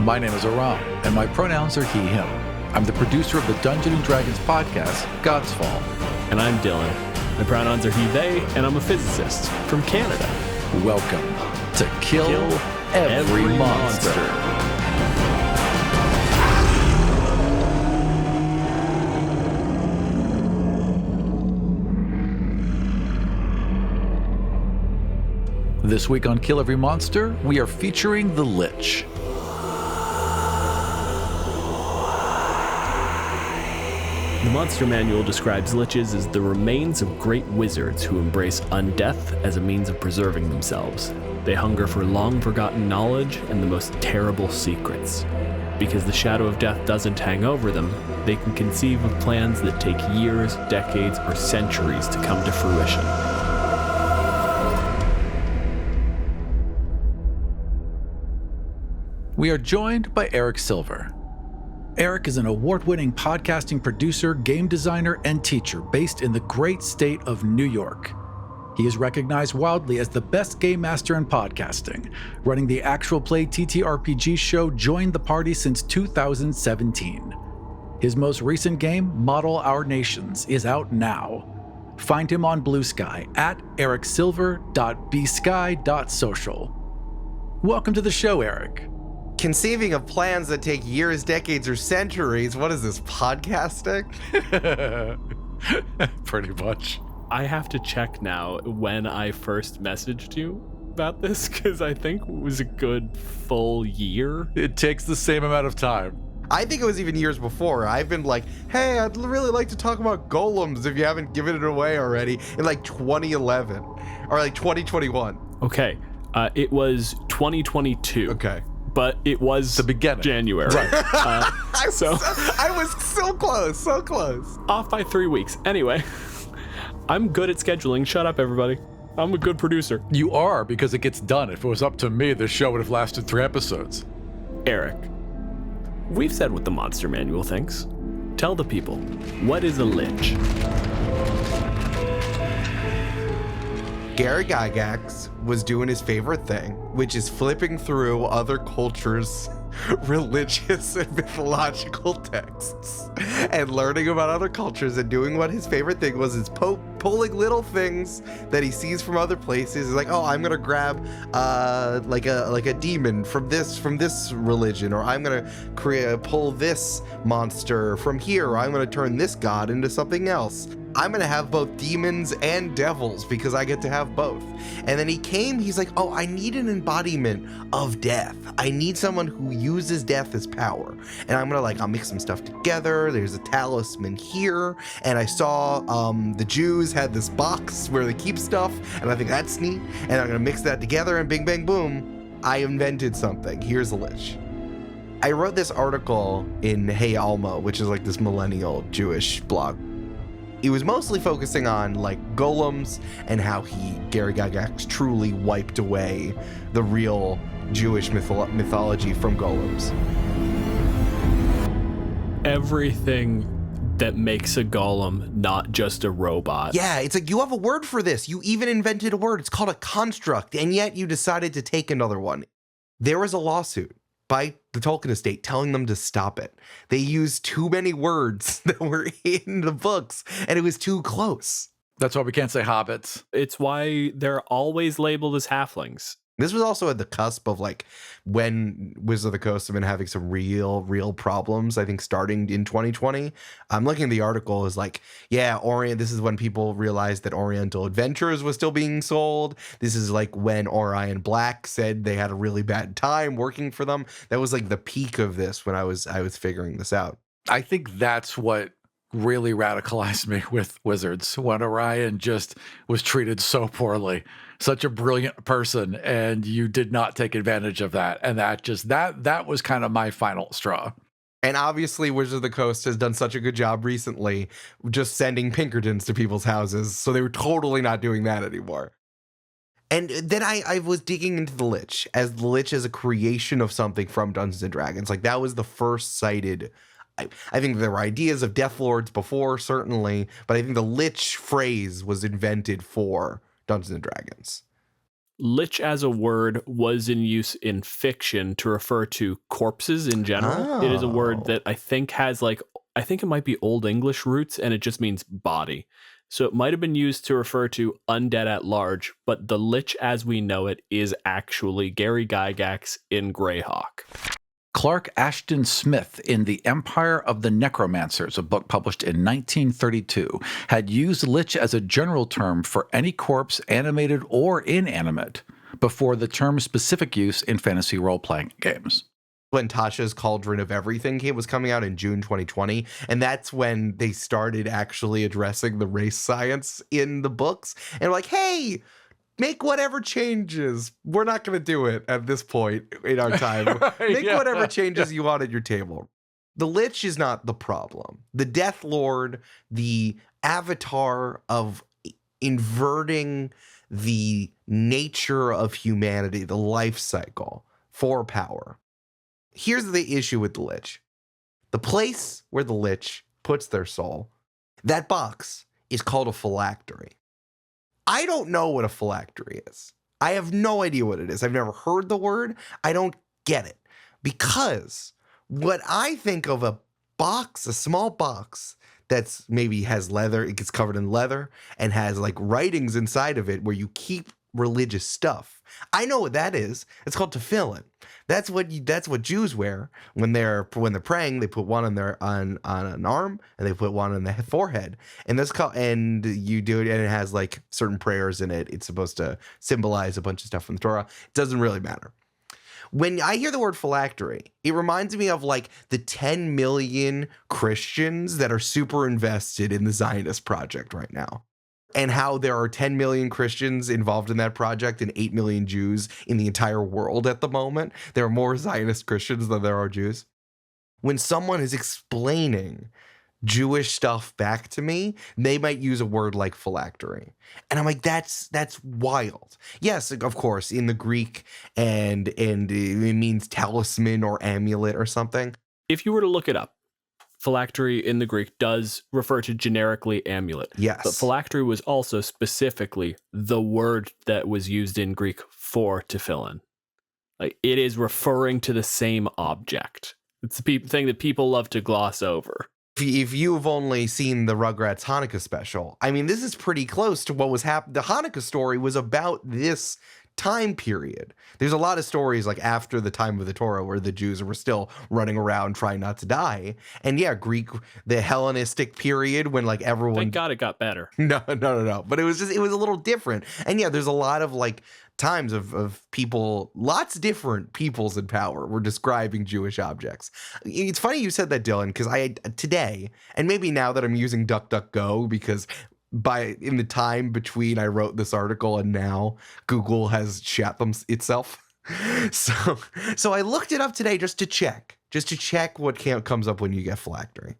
My name is Aram, and my pronouns are he, him. I'm the producer of the Dungeons & Dragons podcast, God's Fall. And I'm Dylan. My pronouns are he, they, and I'm a physicist from Canada. Welcome to Kill Every Monster. This week on Kill Every Monster, we are featuring the Lich. The Monster Manual describes liches as the remains of great wizards who embrace undeath as a means of preserving themselves. They hunger for long-forgotten knowledge and the most terrible secrets. Because the shadow of death doesn't hang over them, they can conceive of plans that take years, decades, or centuries to come to fruition. We are joined by Eric Silver. Eric is an award-winning podcasting producer, game designer, and teacher based in the great state of New York. He is recognized wildly as the best game master in podcasting, running the actual play TTRPG show Join the Party since 2017. His most recent game, Model Our Nations, is out now. Find him on bluesky at ericsilver.bsky.social. Welcome to the show, Eric. Conceiving of plans that take years, decades, or centuries. What is this, podcasting? Pretty much. I have to check now when I first messaged you about this, because I think it was a good full year. It takes the same amount of time. I think it was even years before. I've been like, hey, I'd really like to talk about golems if you haven't given it away already, in like 2011 or like 2021. Okay, it was 2022. Okay. But it was the beginning. January. Right. I was so close, so close. Off by 3 weeks. Anyway, I'm good at scheduling. Shut up, everybody. I'm a good producer. You are, because it gets done. If it was up to me, this show would have lasted 3 episodes. Eric, we've said what the Monster Manual thinks. Tell the people, what is a lich? Gary Gygax was doing his favorite thing, which is flipping through other cultures' religious and mythological texts and learning about other cultures and doing what his favorite thing was, is pulling little things that he sees from other places. He's like, oh, I'm gonna grab like a demon from this religion, or I'm gonna pull this monster from here, or I'm gonna turn this god into something else. I'm gonna have both demons and devils because I get to have both. And then he's like, oh, I need an embodiment of death. I need someone who uses death as power. And I'll mix some stuff together. There's a talisman here. And I saw the Jews had this box where they keep stuff, and I think that's neat. And I'm gonna mix that together, and bing, bang, boom, I invented something. Here's a Lich. I wrote this article in Hey Alma, which is like this millennial Jewish blog. He was mostly focusing on like golems and how Gary Gygax truly wiped away the real Jewish mythology from golems. Everything that makes a golem not just a robot. Yeah, it's like, you have a word for this. You even invented a word. It's called a construct, and yet you decided to take another one. There was a lawsuit by the Tolkien estate telling them to stop it. They used too many words that were in the books, and it was too close. That's why we can't say hobbits. It's why they're always labeled as halflings. This was also at the cusp of like when Wizards of the Coast have been having some real problems, I think starting in 2020. I'm looking at the article, is like, yeah, this is when people realized that Oriental Adventures was still being sold. This is like when Orion Black said they had a really bad time working for them. That was like the peak of this when I was figuring this out. I think that's what really radicalized me with Wizards, when Orion just was treated so poorly. Such a brilliant person, and you did not take advantage of that. And that was kind of my final straw. And obviously Wizards of the Coast has done such a good job recently just sending Pinkertons to people's houses, so they were totally not doing that anymore. And then I was digging into the Lich as a creation of something from Dungeons & Dragons. Like, that was the first cited. I think there were ideas of Death Lords before, certainly, but I think the Lich phrase was invented for Dungeons & Dragons. Lich as a word was in use in fiction to refer to corpses in general. It is a word that I think has I think it might be Old English roots, and it just means body. So it might have been used to refer to undead at large, but the Lich as we know it is actually Gary Gygax in Greyhawk. Clark Ashton Smith in The Empire of the Necromancers, a book published in 1932, had used Lich as a general term for any corpse, animated or inanimate, before the term's specific use in fantasy role-playing games. When Tasha's Cauldron of Everything was coming out in June 2020, and that's when they started actually addressing the race science in the books, and like, hey, make whatever changes. We're not going to do it at this point in our time. Make whatever changes you want at your table. The Lich is not the problem. The Death Lord, the avatar of inverting the nature of humanity, the life cycle for power. Here's the issue with the Lich. The place where the Lich puts their soul, that box is called a phylactery. I don't know what a phylactery is. I have no idea what it is. I've never heard the word. I don't get it. Because what I think of a box, a small box that's maybe has leather, it gets covered in leather and has like writings inside of it where you keep religious stuff. I know what that is. It's called tefillin. That's what Jews wear when they're praying. They put one on an arm and they put one on the forehead. And and you do it, and it has like certain prayers in it. It's supposed to symbolize a bunch of stuff from the Torah. It doesn't really matter. When I hear the word phylactery, it reminds me of like the 10 million Christians that are super invested in the Zionist project right now. And how there are 10 million Christians involved in that project and 8 million Jews in the entire world at the moment. There are more Zionist Christians than there are Jews. When someone is explaining Jewish stuff back to me, they might use a word like phylactery. And I'm like, that's wild. Yes, of course, in the Greek, and it means talisman or amulet or something. If you were to look it up, phylactery in the Greek does refer to generically amulet. Yes. But phylactery was also specifically the word that was used in Greek for tefillin. Like, it is referring to the same object. It's the thing that people love to gloss over. If you've only seen the Rugrats Hanukkah special, I mean, this is pretty close to what was happening. The Hanukkah story was about this time period. There's a lot of stories like after the time of the Torah where the Jews were still running around trying not to die. And yeah, the Hellenistic period when like everyone... Thank God it got better. No. But it was a little different. And yeah, there's a lot of like times of people, lots of different peoples in power were describing Jewish objects. It's funny you said that, Dylan, because today, and maybe now that I'm using DuckDuckGo, because in the time between I wrote this article and now, Google has shat itself. So I looked it up today just to check what comes up when you get phylactery.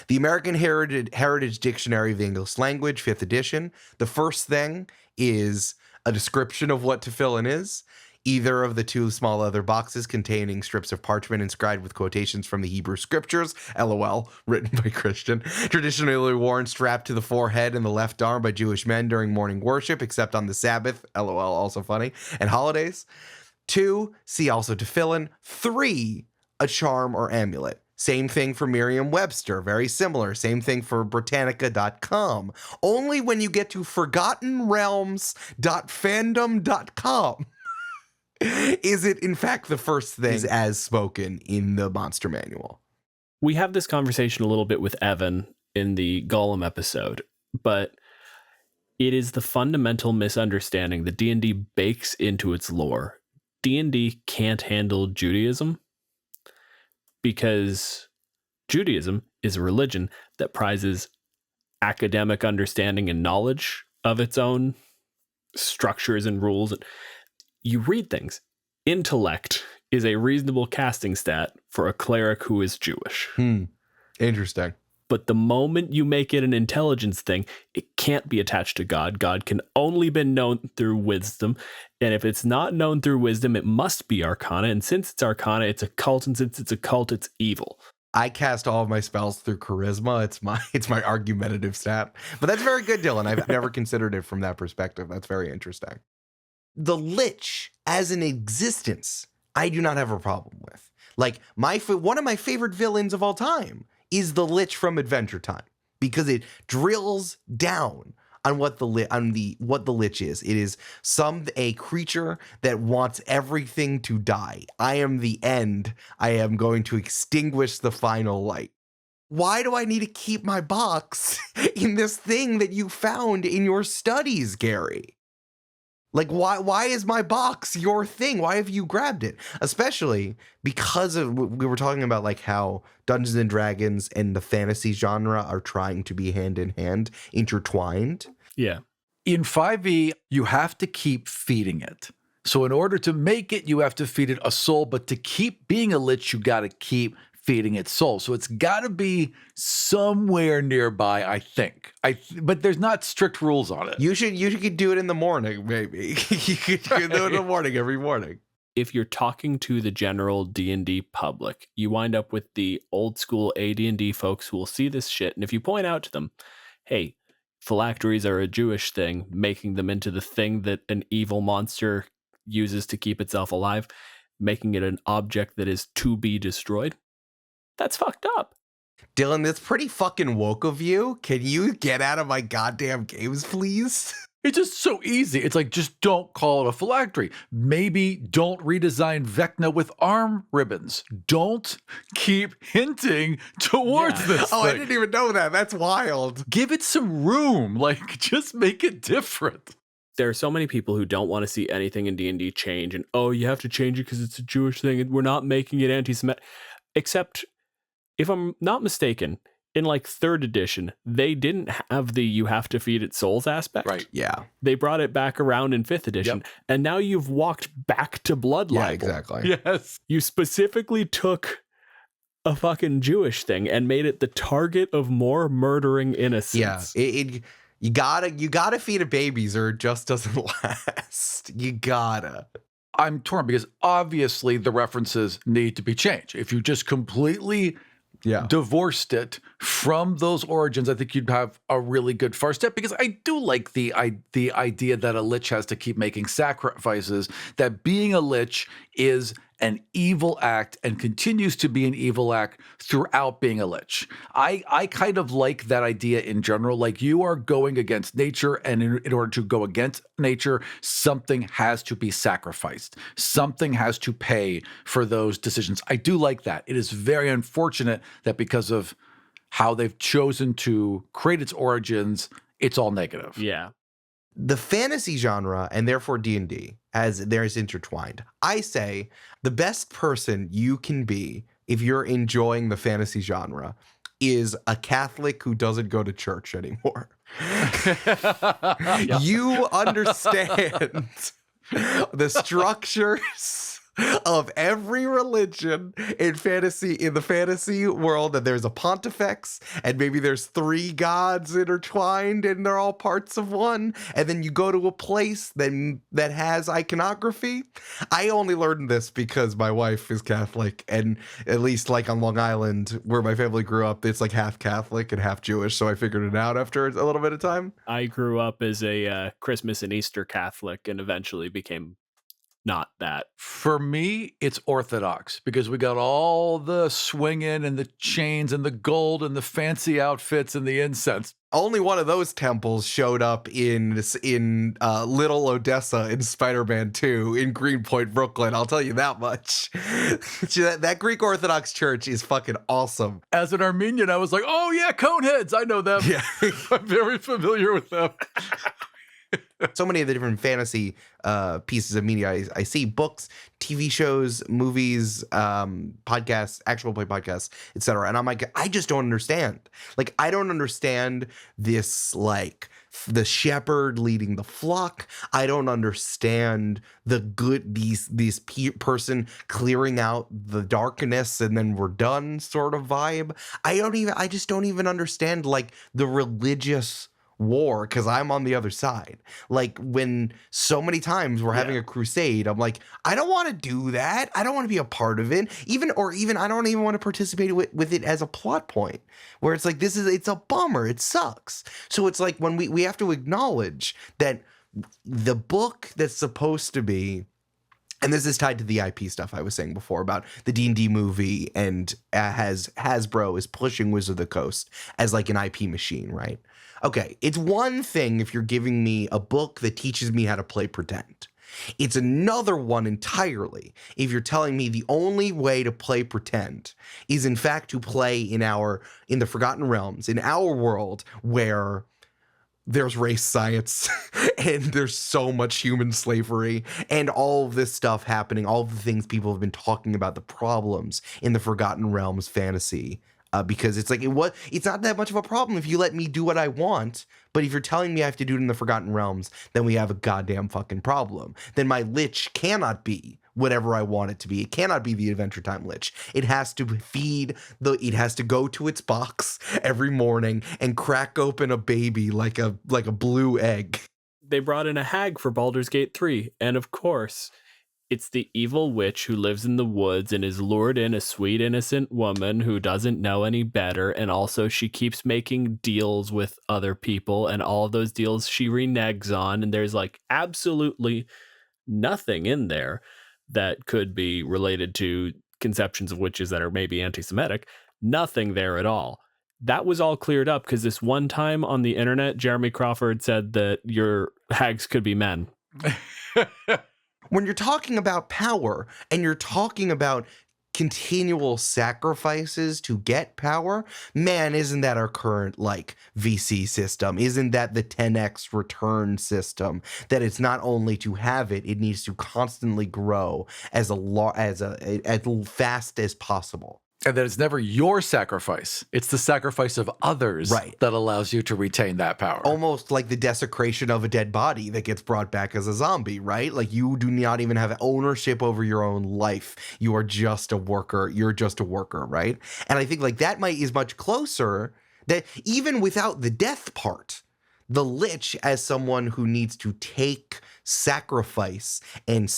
The American Heritage Dictionary of the English Language, 5th edition. The first thing is a description of what tefillin is. Either of the two small leather boxes containing strips of parchment inscribed with quotations from the Hebrew scriptures, LOL, written by Christian, traditionally worn strapped to the forehead and the left arm by Jewish men during morning worship, except on the Sabbath, LOL, also funny, and holidays. 2, see also tefillin. 3, a charm or amulet. Same thing for Merriam-Webster, very similar. Same thing for Britannica.com. Only when you get to ForgottenRealms.fandom.com is it, in fact, the first thing as spoken in the Monster Manual. We have this conversation a little bit with Evan in the Gollum episode, but it is the fundamental misunderstanding that D&D bakes into its lore. D&D can't handle Judaism because Judaism is a religion that prizes academic understanding and knowledge of its own structures and rules. You read things. Intellect is a reasonable casting stat for a cleric who is Jewish. Interesting. But the moment you make it an intelligence thing, it can't be attached to God. God can only be known through wisdom. And if it's not known through wisdom, it must be arcana. And since it's arcana, it's a cult. And since it's a cult, it's evil. I cast all of my spells through charisma. It's my argumentative stat. But that's very good, Dylan. I've never considered it from that perspective. That's very interesting. the Lich as an existence, I do not have a problem with. Like, one of my favorite villains of all time is the Lich from Adventure Time, because it drills down on what the Lich is. It is a creature that wants everything to die. I am the end. I am going to extinguish the final light. Why do I need to keep my box in this thing that you found in your studies, Gary? Like, why is my box your thing? Why have you grabbed it? Especially because we were talking about like how Dungeons and Dragons and the fantasy genre are trying to be hand in hand, intertwined. Yeah. In 5e, you have to keep feeding it. So in order to make it, you have to feed it a soul, but to keep being a Lich, you got to keep feeding its soul. So it's got to be somewhere nearby, I think. But there's not strict rules on it. You could do it in the morning, maybe. You could do it in the morning every morning. If you're talking to the general D&D public, you wind up with the old school AD&D folks who will see this shit. And if you point out to them, hey, phylacteries are a Jewish thing, making them into the thing that an evil monster uses to keep itself alive, making it an object that is to be destroyed, that's fucked up. Dylan, that's pretty fucking woke of you. Can you get out of my goddamn games, please? It's just so easy. It's like, just don't call it a phylactery. Maybe don't redesign Vecna with arm ribbons. Don't keep hinting towards this thing. I didn't even know that. That's wild. Give it some room. Like, just make it different. There are so many people who don't want to see anything in D&D change. And, oh, you have to change it because it's a Jewish thing. And we're not making it anti-Semitic. Except, if I'm not mistaken, in like 3rd edition, they didn't have the you have to feed it souls aspect. Right. Yeah. They brought it back around in 5th edition. Yep. And now you've walked back to blood libel. Yeah, exactly. Yes. You specifically took a fucking Jewish thing and made it the target of more murdering innocents. Yeah. You gotta feed it babies or it just doesn't last. You gotta. I'm torn because obviously the references need to be changed. If you just completely divorced it from those origins, I think you'd have a really good first step, because I do like the idea that a Lich has to keep making sacrifices, that being a Lich is an evil act and continues to be an evil act throughout being a Lich. I kind of like that idea in general. Like, you are going against nature, and in order to go against nature, something has to be sacrificed. Something has to pay for those decisions. I do like that. It is very unfortunate that because of how they've chosen to create its origins, it's all negative. Yeah. The fantasy genre, and therefore D&D, as there is intertwined. I say the best person you can be if you're enjoying the fantasy genre is a Catholic who doesn't go to church anymore. You understand the structures of every religion in the fantasy world, and there's a pontifex, and maybe there's 3 gods intertwined and they're all parts of one, and then you go to a place that has iconography. I only learned this because my wife is Catholic, and at least like on Long Island where my family grew up, it's like half Catholic and half Jewish, so I figured it out after a little bit of time. I grew up as a Christmas and Easter Catholic and eventually became not that. For me, it's Orthodox, because we got all the swinging and the chains and the gold and the fancy outfits and the incense. Only one of those temples showed up in Little Odessa in Spider-Man 2 in Greenpoint, Brooklyn. I'll tell you that much. That Greek Orthodox Church is fucking awesome. As an Armenian, I was like, oh yeah, Coneheads, I know them. Yeah. I'm very familiar with them. So many of the different fantasy pieces of media I see, books, TV shows, movies, podcasts, actual play podcasts, etc. And I'm like, I just don't understand. Like, I don't understand this, like, the shepherd leading the flock. I don't understand the good, these person clearing out the darkness and then we're done sort of vibe. I just don't even understand, like, the religious war, because I'm on the other side. Like, when so many times we're having a crusade, I'm like, I don't want to do that. I don't want to be a part of it. Even I don't even want to participate with it as a plot point, where it's like, it's a bummer. It sucks. So it's like, when we have to acknowledge that the book that's supposed to be, and this is tied to the IP stuff I was saying before about the D&D movie, and Hasbro is pushing Wizard of the Coast as like an IP machine, right? Okay, it's one thing if you're giving me a book that teaches me how to play pretend. It's another one entirely if you're telling me the only way to play pretend is in fact to play in the Forgotten Realms, in our world where there's race science and there's so much human slavery and all of this stuff happening, all of the things people have been talking about, the problems in the Forgotten Realms fantasy. Because it's like, it's not that much of a problem if you let me do what I want, but if you're telling me I have to do it in the Forgotten Realms, then we have a goddamn fucking problem. Then my Lich cannot be whatever I want it to be. It cannot be the Adventure Time Lich. It has to it has to go to its box every morning and crack open a baby like a blue egg. They brought in a hag for Baldur's Gate 3, and of course, it's the evil witch who lives in the woods and is lured in a sweet, innocent woman who doesn't know any better. And also she keeps making deals with other people, and all of those deals she reneges on. And there's like absolutely nothing in there that could be related to conceptions of witches that are maybe anti-Semitic. Nothing there at all. That was all cleared up because this one time on the internet, Jeremy Crawford said that your hags could be men. When you're talking about power and you're talking about continual sacrifices to get power, man, isn't that our current like VC system? Isn't that the 10x return system? That it's not only to have it, it needs to constantly grow as fast as possible. And that it's never your sacrifice. It's the sacrifice of others that allows you to retain that power. Almost like the desecration of a dead body that gets brought back as a zombie, right? Like you do not even have ownership over your own life. You are just a worker. You're just a worker, right? And I think like that is much closer, that even without the death part, the Lich as someone who needs to take sacrifice and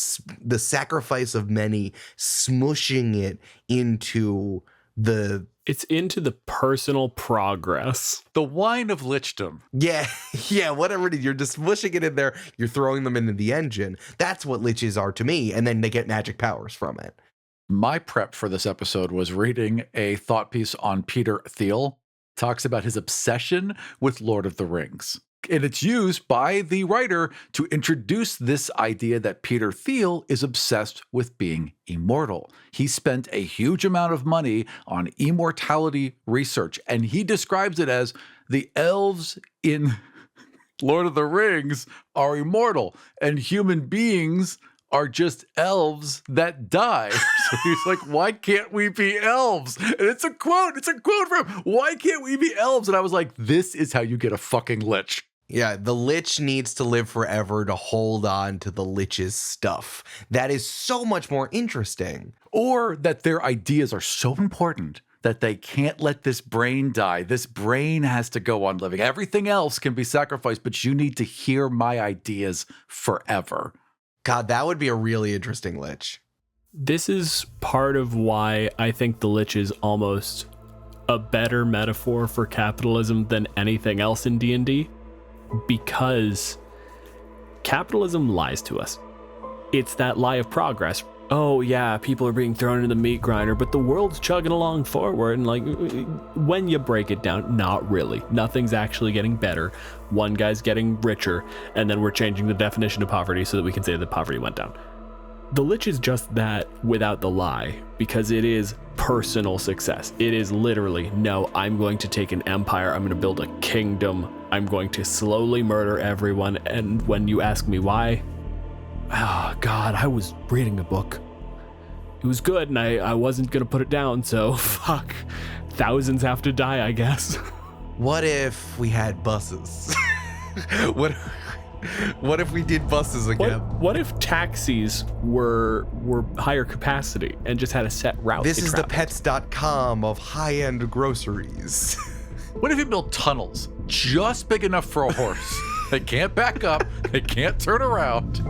the sacrifice of many, smushing it into the... It's into the personal progress. The wine of lichdom. Yeah, whatever it is. You're just smushing it in there. You're throwing them into the engine. That's what Liches are to me. And then they get magic powers from it. My prep for this episode was reading a thought piece on Peter Thiel. Talks about his obsession with Lord of the Rings. And it's used by the writer to introduce this idea that Peter Thiel is obsessed with being immortal. He spent a huge amount of money on immortality research, and he describes it as the elves in Lord of the Rings are immortal, and human beings are just elves that die. So he's like, why can't we be elves? And it's a quote from him. Why can't we be elves? And I was like, this is how you get a fucking Lich. Yeah, the Lich needs to live forever to hold on to the Lich's stuff. That is so much more interesting. Or that their ideas are so important that they can't let this brain die. This brain has to go on living. Everything else can be sacrificed, but you need to hear my ideas forever. God, that would be a really interesting Lich. This is part of why I think the Lich is almost a better metaphor for capitalism than anything else in D&D. Because capitalism lies to us. It's that lie of progress. Oh yeah, people are being thrown in the meat grinder, but the world's chugging along forward. And like, when you break it down, not really. Nothing's actually getting better. One guy's getting richer, and then we're changing the definition of poverty so that we can say that poverty went down. The Lich is just that without the lie, because it is personal success. It is literally, no, I'm going to take an empire, I'm going to build a kingdom, I'm going to slowly murder everyone. And when you ask me why, oh God, I was reading a book. It was good, and I wasn't going to put it down, so fuck. Thousands have to die, I guess. What if we had buses? What if we did buses again? What if taxis were higher capacity and just had a set route? This is the pets.com of high-end groceries. What if you built tunnels just big enough for a horse? They can't back up. They can't turn around.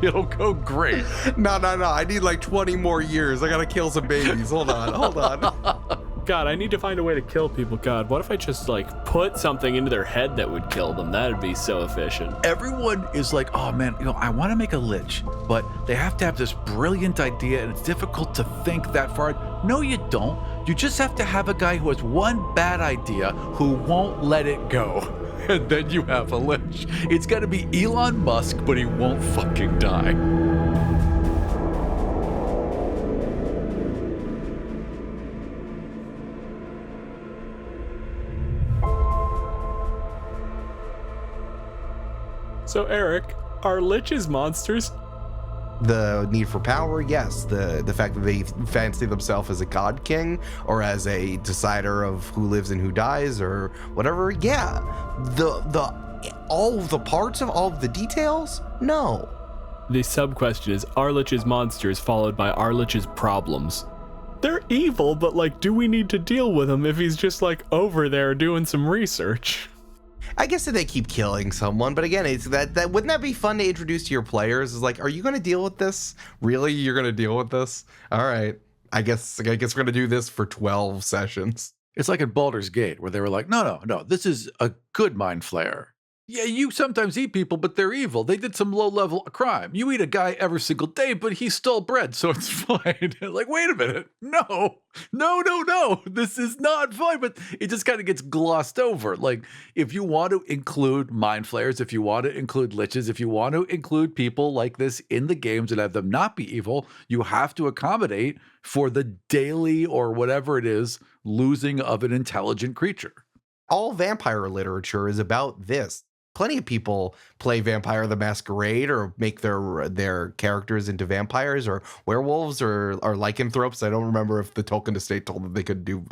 It'll go great. No. I need like 20 more years. I gotta kill some babies. Hold on. God, I need to find a way to kill people. God, what if I just like put something into their head that would kill them? That'd be so efficient. Everyone is like, oh man, I want to make a lich, but they have to have this brilliant idea and it's difficult to think that far. No, you don't. You just have to have a guy who has one bad idea who won't let it go. And then you have a lich. It's got to be Elon Musk, but he won't fucking die. So Eric, are liches monsters? The need for power, yes. The fact that they fancy themselves as a god king or as a decider of who lives and who dies or whatever, yeah. All of the parts of all of the details, no. The sub-question is, are liches monsters, followed by are liches problems? They're evil, but like, do we need to deal with him if he's just like over there doing some research? I guess that they keep killing someone, but again, it's that wouldn't that be fun to introduce to your players? Is like, are you going to deal with this? Really, you're going to deal with this? All right, I guess we're going to do this for 12 sessions. It's like in Baldur's Gate, where they were like, no, this is a good mind flayer. Yeah, you sometimes eat people, but they're evil. They did some low-level crime. You eat a guy every single day, but he stole bread, so it's fine. Like, wait a minute. No. This is not fine, but it just kind of gets glossed over. Like, if you want to include mind flayers, if you want to include liches, if you want to include people like this in the games and have them not be evil, you have to accommodate for the daily or whatever it is losing of an intelligent creature. All vampire literature is about this. Plenty of people play Vampire the Masquerade or make their characters into vampires or werewolves or lycanthropes. I don't remember if the Tolkien estate told them they could do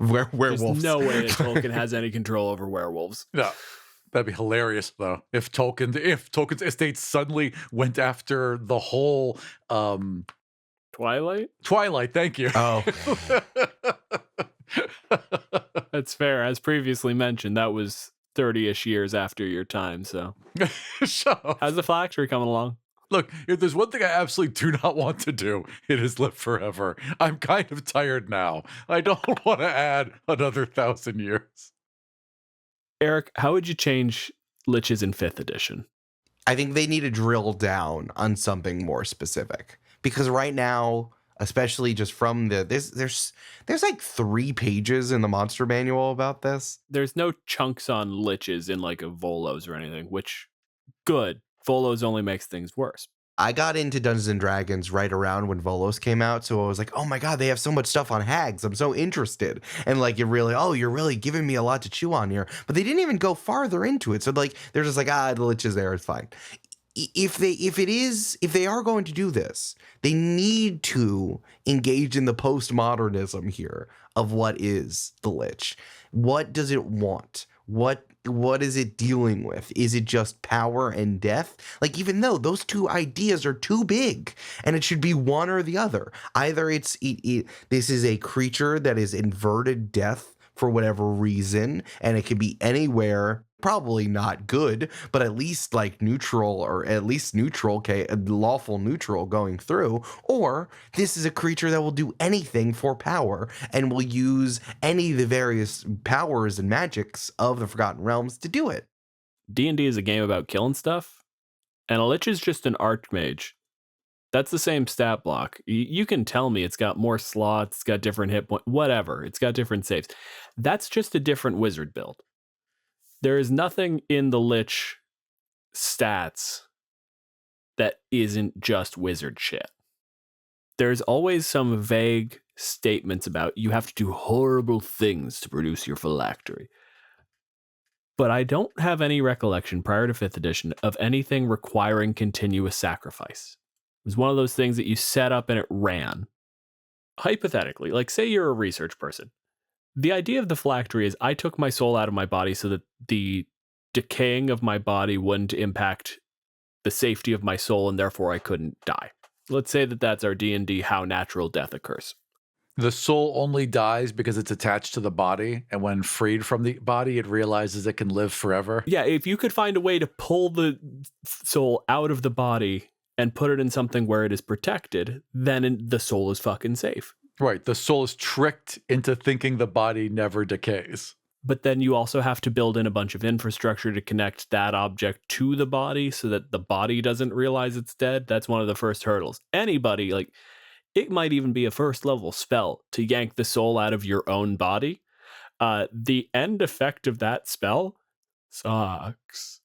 werewolves. There's no way that Tolkien has any control over werewolves. No. That'd be hilarious, though, if Tolkien's estate suddenly went after the whole Twilight, thank you. Oh. That's fair. As previously mentioned, that was 30-ish years after your time, so. How's the phylactery coming along? Look, if there's one thing I absolutely do not want to do, it is live forever. I'm kind of tired now. I don't want to add another 1,000 years. Eric, how would you change liches in 5th edition? I think they need to drill down on something more specific. Because right now, especially just from there's like 3 pages in the monster manual about this. There's no chunks on liches in like a Volos or anything, which good. Volos only makes things worse. I got into Dungeons and Dragons right around when Volos came out, so I was like, oh my god, they have so much stuff on hags. I'm so interested. And like, you're really giving me a lot to chew on here. But they didn't even go farther into it. So like, they're just like, the lich is there, it's fine. If they are going to do this, they need to engage in the postmodernism here of what is the Lich. What does it want? What is it dealing with? Is it just power and death? Like, even though those two ideas are too big and it should be one or the other. Either this is a creature that is inverted death for whatever reason, and it can be anywhere. Probably not good, but at least like neutral, or at least neutral, lawful neutral going through. Or this is a creature that will do anything for power and will use any of the various powers and magics of the Forgotten Realms to do it. D&D is a game about killing stuff, and a lich is just an archmage. That's the same stat block. You can tell me it's got more slots, it's got different hit points, whatever. It's got different saves. That's just a different wizard build. There is nothing in the Lich stats that isn't just wizard shit. There's always some vague statements about you have to do horrible things to produce your phylactery. But I don't have any recollection prior to 5th edition of anything requiring continuous sacrifice. It was one of those things that you set up and it ran. Hypothetically, like say you're a research person. The idea of the phylactery is I took my soul out of my body so that the decaying of my body wouldn't impact the safety of my soul and therefore I couldn't die. Let's say that that's our D&D how natural death occurs. The soul only dies because it's attached to the body, and when freed from the body, it realizes it can live forever. Yeah, if you could find a way to pull the soul out of the body and put it in something where it is protected, then the soul is fucking safe. Right. The soul is tricked into thinking the body never decays. But then you also have to build in a bunch of infrastructure to connect that object to the body so that the body doesn't realize it's dead. That's one of the first hurdles. Anybody, like, it might even be a first level spell to yank the soul out of your own body. The end effect of that spell sucks.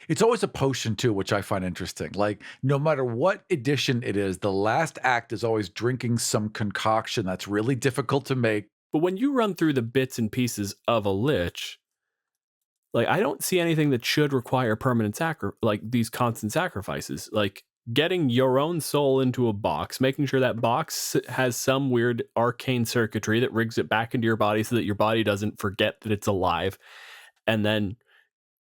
It's always a potion too, which I find interesting. Like, no matter what edition it is, the last act is always drinking some concoction that's really difficult to make. But when you run through the bits and pieces of a Lich, like, I don't see anything that should require permanent like these constant sacrifices. Like, getting your own soul into a box, making sure that box has some weird arcane circuitry that rigs it back into your body so that your body doesn't forget that it's alive. And then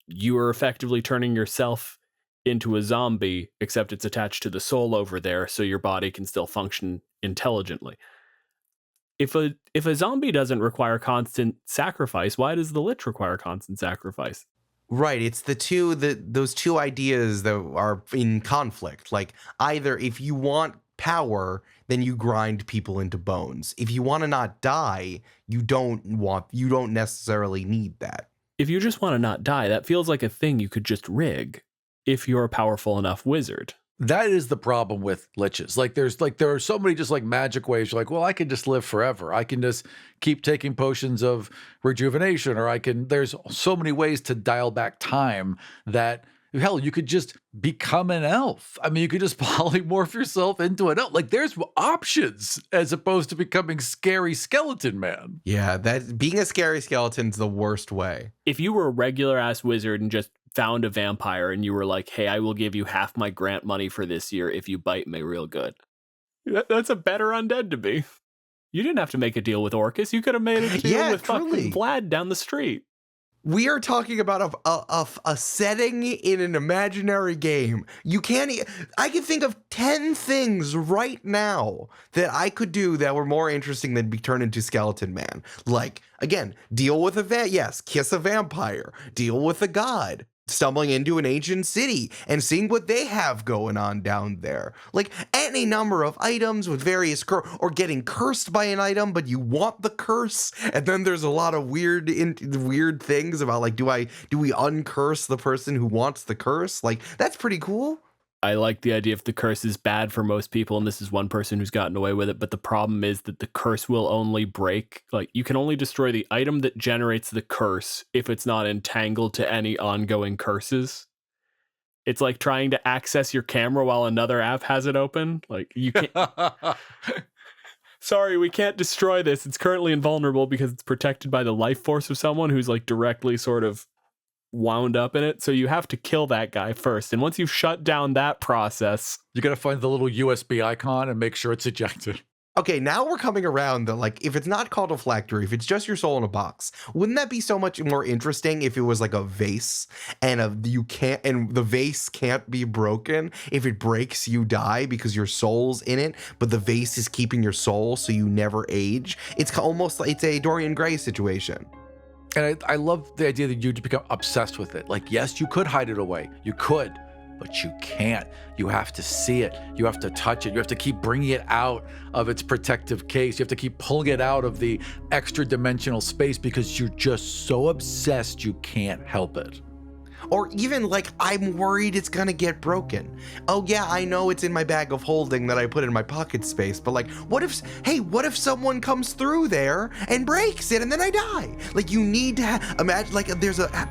you are effectively turning yourself into a zombie, except it's attached to the soul over there, so your body can still function intelligently. If a zombie doesn't require constant sacrifice, why does the Lich require constant sacrifice? Right, it's those two ideas that are in conflict. Like, either if you want power, then you grind people into bones. If you want to not die, you don't necessarily need that. If you just want to not die, that feels like a thing you could just rig if you're a powerful enough wizard. That is the problem with liches. There are so many just like magic ways. You're like, well, I can just live forever. I can just keep taking potions of rejuvenation, or there's so many ways to dial back time that, hell, you could just become an elf. I mean, you could just polymorph yourself into an elf. Like, there's options as opposed to becoming scary skeleton man. Yeah, that being a scary skeleton's the worst way. If you were a regular ass wizard and just found a vampire and you were like, hey, I will give you half my grant money for this year if you bite me real good. That's a better undead to be. You didn't have to make a deal with Orcus. You could have made a deal with fucking Vlad down the street. We are talking about a setting in an imaginary game. I can think of 10 things right now that I could do that were more interesting than be turned into Skeleton Man. Like, again, deal with kiss a vampire, deal with a god, stumbling into an ancient city and seeing what they have going on down there. Like, any number of items with various or getting cursed by an item, but you want the curse. And then there's a lot of weird things about, like, do we uncurse the person who wants the curse? Like, that's pretty cool. I like the idea if the curse is bad for most people, and this is one person who's gotten away with it, but the problem is that the curse will only break. Like, you can only destroy the item that generates the curse if it's not entangled to any ongoing curses. It's like trying to access your camera while another app has it open. Like, you can't... Sorry, we can't destroy this. It's currently invulnerable because it's protected by the life force of someone who's, like, directly sort of wound up in it. So you have to kill that guy first. And once you've shut down that process, you got to find the little USB icon and make sure it's ejected. Okay, now we're coming around that, like, if it's not called a phylactery, if it's just your soul in a box, wouldn't that be so much more interesting if it was like a vase and the vase can't be broken? If it breaks, you die because your soul's in it, but the vase is keeping your soul so you never age. It's almost like it's a Dorian Gray situation. And I love the idea that you just become obsessed with it. Like, yes, you could hide it away. You could, but you can't. You have to see it. You have to touch it. You have to keep bringing it out of its protective case. You have to keep pulling it out of the extra dimensional space because you're just so obsessed you can't help it. Or even, like, I'm worried it's gonna get broken. Oh yeah, I know it's in my bag of holding that I put in my pocket space, but, like, what if someone comes through there and breaks it and then I die? Like, you need to imagine, like,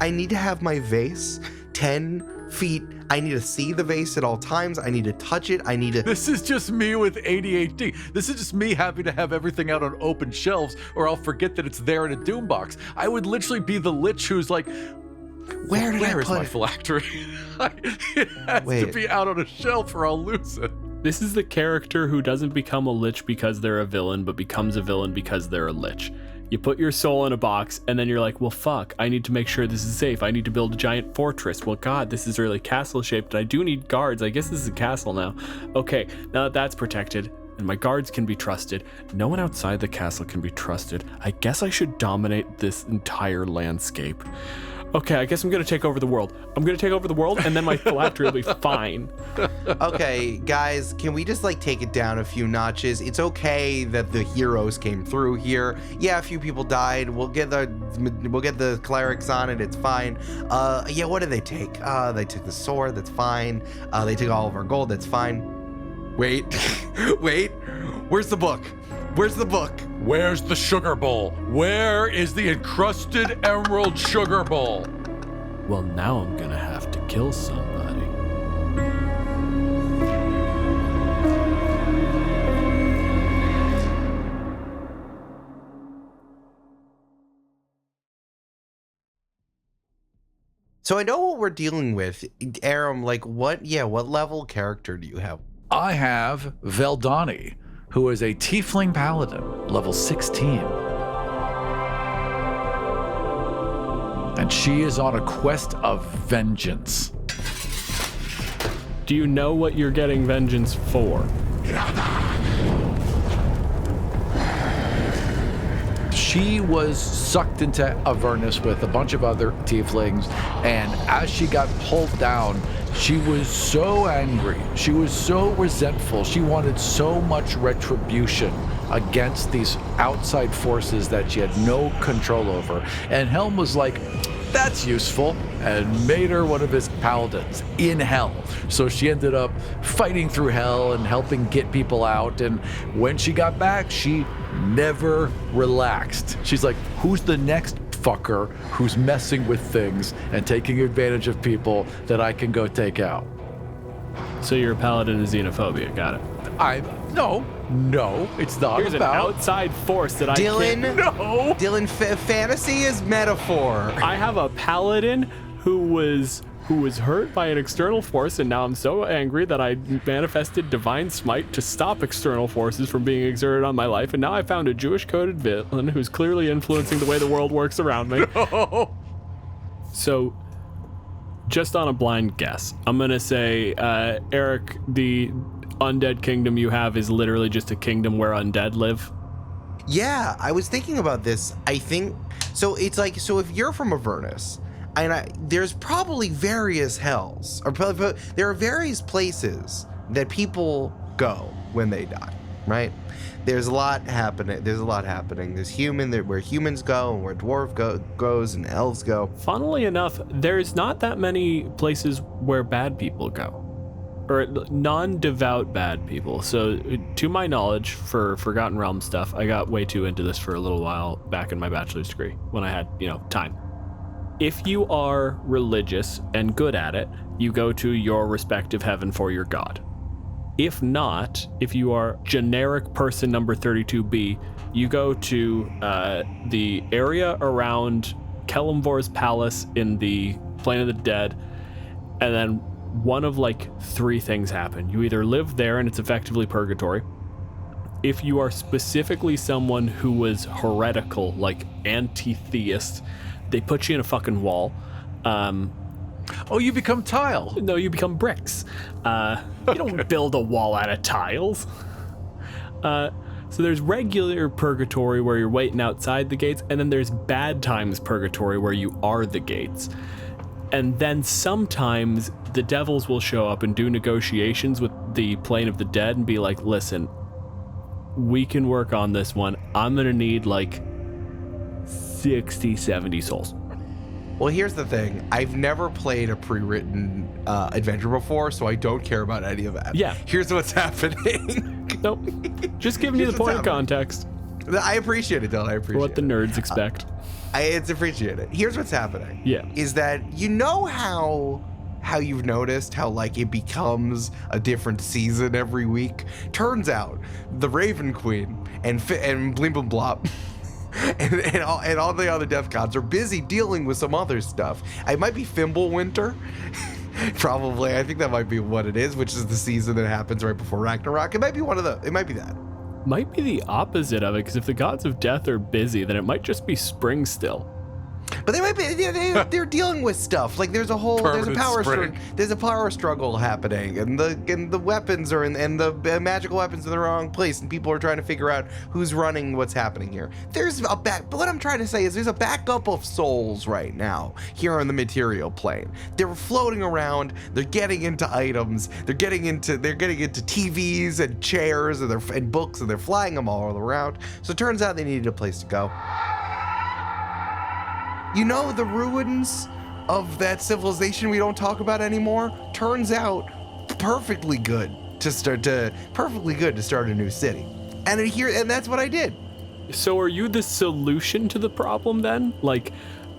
I need to have my vase 10 feet. I need to see the vase at all times. I need to touch it. This is just me with ADHD. This is just me having to have everything out on open shelves, or I'll forget that it's there in a doom box. I would literally be the Lich who's like, Where is my phylactery? It has to be out on a shelf or I'll lose it. This is the character who doesn't become a Lich because they're a villain, but becomes a villain because they're a Lich. You put your soul in a box, and then you're like, well, fuck, I need to make sure this is safe. I need to build a giant fortress. Well, God, this is really castle-shaped, and I do need guards. I guess this is a castle now. Okay, now that that's protected, and my guards can be trusted, no one outside the castle can be trusted. I guess I should dominate this entire landscape. Okay, I guess I'm gonna take over the world. I'm gonna take over the world, and then my phylactery will be fine. Okay, guys, can we just like take it down a few notches? It's okay that the heroes came through here. Yeah, a few people died. We'll get the clerics on it. It's fine. Yeah, what did they take? They took the sword. That's fine. They took all of our gold. That's fine. Wait, wait. Where's the book? Where's the book? Where's the sugar bowl? Where is the encrusted emerald sugar bowl? Well, now I'm gonna have to kill somebody. So I know what we're dealing with. Aram, like what level character do you have? I have Veldani, who is a tiefling paladin, level 16. And she is on a quest of vengeance. Do you know what you're getting vengeance for? She was sucked into Avernus with a bunch of other tieflings, and as she got pulled down, she was so angry. She was so resentful. She wanted so much retribution against these outside forces that she had no control over. And Helm was like, that's useful, and made her one of his paladins in hell. So she ended up fighting through hell and helping get people out. And when she got back, she never relaxed. She's like, who's the next fucker who's messing with things and taking advantage of people that I can go take out? So you're a paladin of xenophobia, got it. No, it's not Here's about. an outside force that Dylan, I can't... No! Dylan, fantasy is metaphor. I have a paladin who was hurt by an external force, and now I'm so angry that I manifested divine smite to stop external forces from being exerted on my life, and now I found a Jewish-coded villain who's clearly influencing the way the world works around me. No. So, just on a blind guess, I'm gonna say, Eric, the undead kingdom you have is literally just a kingdom where undead live. Yeah, I was thinking about this. I think so. It's like, so if you're from Avernus, there's probably various hells, or probably, there are various places that people go when they die, right? There's a lot happening. There's where humans go, and where dwarf goes, and elves go. Funnily enough, there's not that many places where bad people go. Or non-devout bad people. So to my knowledge, for Forgotten Realms stuff, I got way too into this for a little while back in my bachelor's degree when I had, time. If you are religious and good at it, you go to your respective heaven for your god. If not, if you are generic person number 32B, you go to the area around Kelemvor's palace in the Plane of the Dead, and then one of three things happen. You either live there and it's effectively purgatory. If you are specifically someone who was heretical, like anti-theist, they put you in a fucking wall. You become tile. No, you become bricks. You don't build a wall out of tiles. So there's regular purgatory where you're waiting outside the gates, and then there's bad times purgatory where you are the gates. And then sometimes the devils will show up and do negotiations with the Plane of the Dead and be like, listen, we can work on this one. I'm going to need 60, 70 souls. Well, here's the thing. I've never played a pre-written adventure before, so I don't care about any of that. Yeah. Here's what's happening. Nope. Just giving you the point of context. I appreciate it, Dylan. I appreciate it. What the nerds expect. It's appreciated. Here's what's happening. Yeah. Is that how you've noticed how it becomes a different season every week? Turns out the Raven Queen and Blim Blim Blop and all the other Death Gods are busy dealing with some other stuff. It might be Fimbulwinter. Probably. I think that might be what it is, which is the season that happens right before Ragnarok. It might be it might be that. Might be the opposite of it, because if the gods of death are busy, then it might just be spring still. But they might be they're dealing with stuff. Like there's a power struggle happening, and the weapons are and the magical weapons are in the wrong place, and people are trying to figure out who's running what's happening here. But what I'm trying to say is there's a backup of souls right now here on the material plane. They're floating around, they're getting into items, they're getting into TVs and chairs and books, and they're flying them all around. So it turns out they needed a place to go. You know, the ruins of that civilization we don't talk about anymore turns out perfectly good to start a new city. And that's what I did. So are you the solution to the problem then? Like,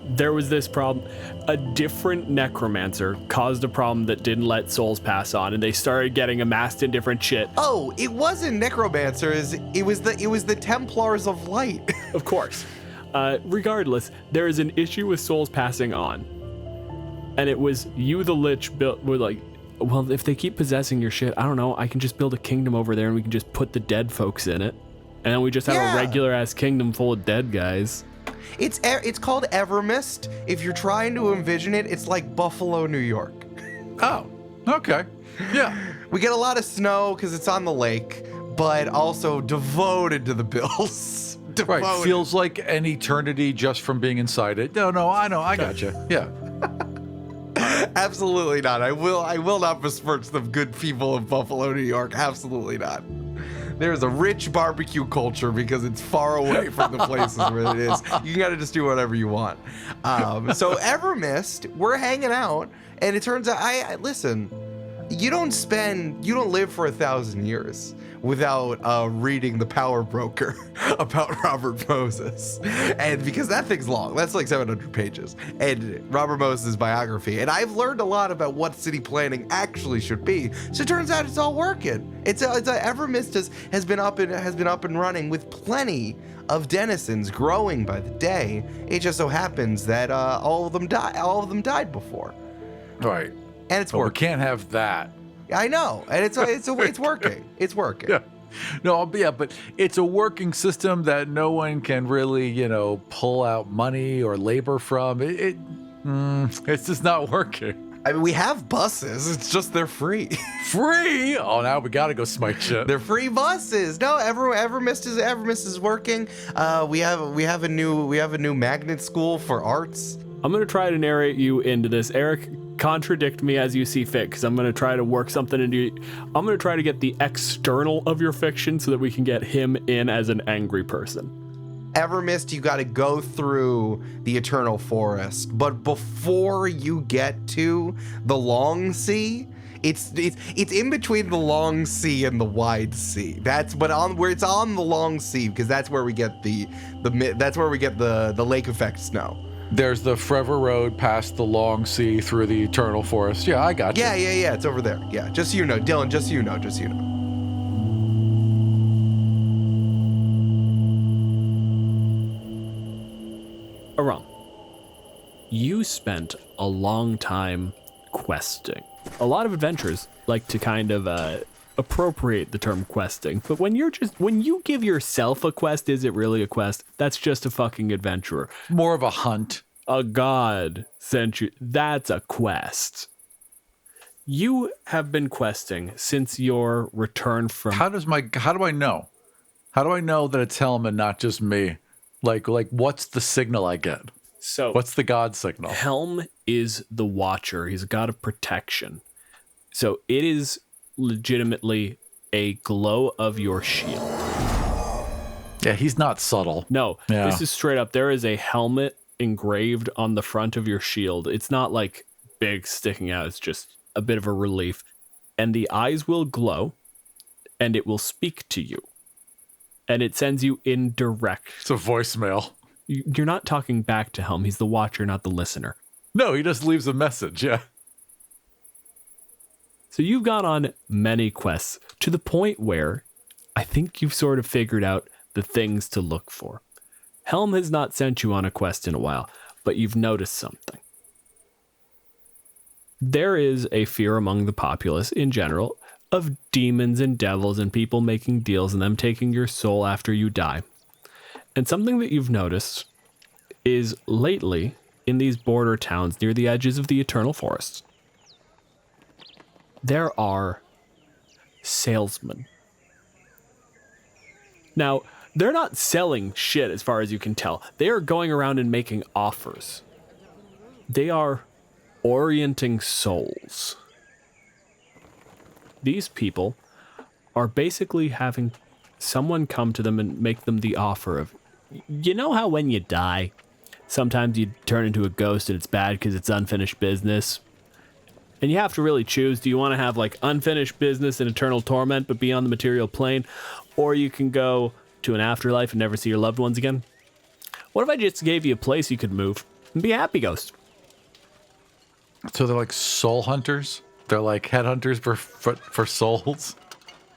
there was this problem. A different necromancer caused a problem that didn't let souls pass on, and they started getting amassed in different shit. Oh, it wasn't necromancers. It was the Templars of Light. Of course. Regardless, there is an issue with souls passing on. And it was you, the Lich, were like, well, if they keep possessing your shit, I don't know, I can just build a kingdom over there and we can just put the dead folks in it. And then we just have a regular ass kingdom full of dead guys. It's called Evermist. If you're trying to envision it, it's like Buffalo, New York. Oh, okay. Yeah. We get a lot of snow because it's on the lake, but also devoted to the bills. Devoted. Right. Feels like an eternity just from being inside it. No, I know. I gotcha. Yeah. Absolutely not. I will not besmirch the good people of Buffalo, New York. Absolutely not. There's a rich barbecue culture because it's far away from the places where it is. You gotta just do whatever you want. So Evermist, we're hanging out, and it turns out, listen, you don't live for 1,000 years without reading The Power Broker about Robert Moses. And because that thing's long, that's like 700 pages. And Robert Moses' biography. And I've learned a lot about what city planning actually should be. So it turns out it's all working. Evermist has been up and running with plenty of denizens growing by the day. It just so happens that all of them died before. Right. And it's working. We can't have that. I know, and it's working. It's working. Yeah. No, yeah, but it's a working system that no one can really, pull out money or labor from. It's just not working. I mean, we have buses. It's just they're free. Free? Oh, now we gotta go smite shit. They're free buses. No, Evermist is working. We have a new magnet school for arts. I'm gonna try to narrate you into this, Eric. Contradict me as you see fit, because I'm going to try to work something into you. I'm going to try to get the external of your fiction so that we can get him in as an angry person. Evermist, you got to go through the Eternal Forest, but before you get to the Long Sea, it's in between the Long Sea and the Wide Sea. It's on the Long Sea because that's where we get the lake effect snow. There's the Forever Road past the Long Sea through the Eternal Forest. Yeah, I got you. Yeah. It's over there. Yeah, just so you know, Dylan. Just so you know. Aram, you spent a long time questing. A lot of adventurers like to kind of appropriate the term questing, but when you give yourself a quest, is it really a quest? That's just a fucking adventurer. More of a hunt. A god sent you. That's a quest. You have been questing since your return from. How do I know? How do I know that it's Helm and not just me? Like what's the signal I get? So what's the god signal? Helm is the watcher. He's a god of protection. So it is legitimately a glow of your shield. Yeah, he's not subtle. No, This is straight up. There is a helmet engraved on the front of your shield. It's not like big sticking out. It's just a bit of a relief. And the eyes will glow and it will speak to you. And it sends you in direct. It's a voicemail. You're not talking back to Helm. He's the watcher, not the listener. No, he just leaves a message. Yeah. So you've gone on many quests to the point where I think you've sort of figured out the things to look for. Helm has not sent you on a quest in a while, but you've noticed something. There is a fear among the populace in general of demons and devils and people making deals and them taking your soul after you die. And something that you've noticed is lately in these border towns near the edges of the eternal forests, there are salesmen. Now, they're not selling shit as far as you can tell. They are going around and making offers. They are orienting souls. These people are basically having someone come to them and make them the offer of, you know how when you die, sometimes you turn into a ghost and it's bad because it's unfinished business? And you have to really choose, do you want to have like unfinished business and eternal torment but be on the material plane? Or you can go to an afterlife and never see your loved ones again? What if I just gave you a place you could move and be a happy ghost? So they're like soul hunters? They're like headhunters for souls?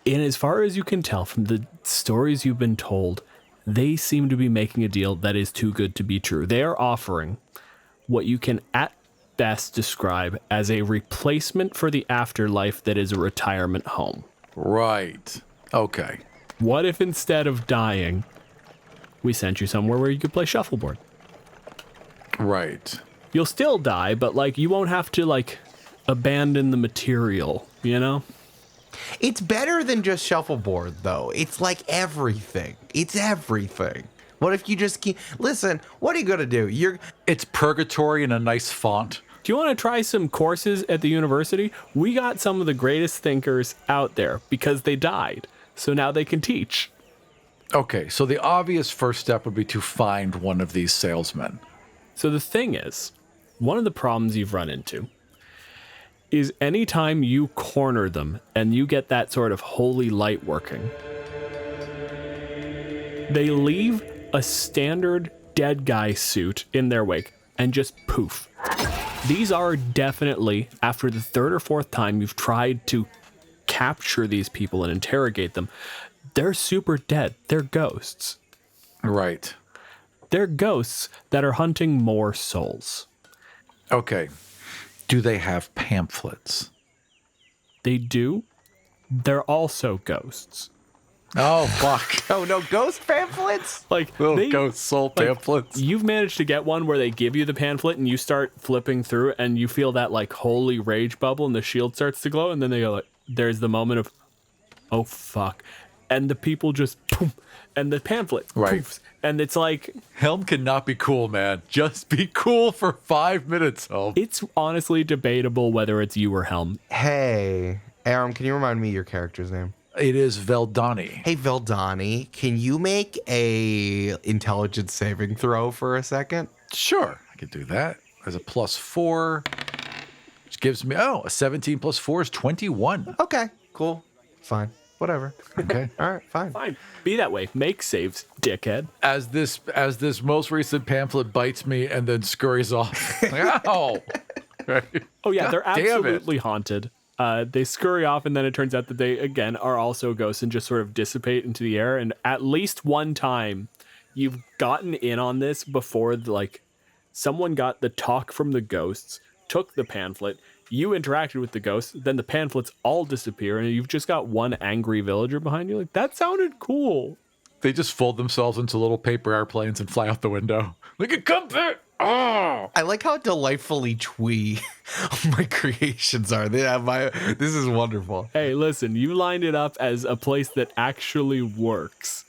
And as far as you can tell from the stories you've been told, they seem to be making a deal that is too good to be true. They are offering what you can at best describe as a replacement for the afterlife that is a retirement home. Right. Okay. What if instead of dying, we sent you somewhere where you could play shuffleboard? Right. You'll still die, but like you won't have to like abandon the material, you know? It's better than just shuffleboard, though. It's like everything. It's everything. What if you just keep... Listen, what are you going to do? It's purgatory in a nice font. Do you want to try some courses at the university? We got some of the greatest thinkers out there because they died. So now they can teach. Okay, so the obvious first step would be to find one of these salesmen. So the thing is, one of the problems you've run into is anytime you corner them and you get that sort of holy light working, they leave a standard dead guy suit in their wake and just poof. These are definitely, after the third or fourth time you've tried to capture these people and interrogate them, they're super dead. They're ghosts. Right. They're ghosts that are hunting more souls. Okay. Do they have pamphlets? They do. They're also ghosts. Oh, fuck. Oh, no, ghost pamphlets? Like Little ghost soul pamphlets. You've managed to get one where they give you the pamphlet and you start flipping through and you feel that like holy rage bubble and the shield starts to glow and then they go like, there's the moment of, oh, fuck. And the people just, boom, and the pamphlet, right. poofs, and it's like... Helm cannot be cool, man. Just be cool for 5 minutes, Helm. It's honestly debatable whether it's you or Helm. Hey, Aram, can you remind me your character's name? It is Veldani. Hey, Veldani, can you make a intelligence saving throw for a second? Sure, I could do that. There's a +4, which gives me, a 17 plus 4 is 21. Okay, cool. Fine. Whatever. Okay. All right, fine. Fine. Be that way. Make saves, dickhead. As this most recent pamphlet bites me and then scurries off. Like, ow! Right. Oh, yeah, God they're damn it. absolutely haunted. They scurry off, and then it turns out that they, again, are also ghosts and just sort of dissipate into the air. And at least one time, you've gotten in on this before, like, someone got the talk from the ghosts, took the pamphlet, you interacted with the ghosts, then the pamphlets all disappear, and you've just got one angry villager behind you. Like, that sounded cool. They just fold themselves into little paper airplanes and fly out the window. Look at come there! Oh! I like how delightfully twee my creations are. This is wonderful. Hey, listen, you lined it up as a place that actually works.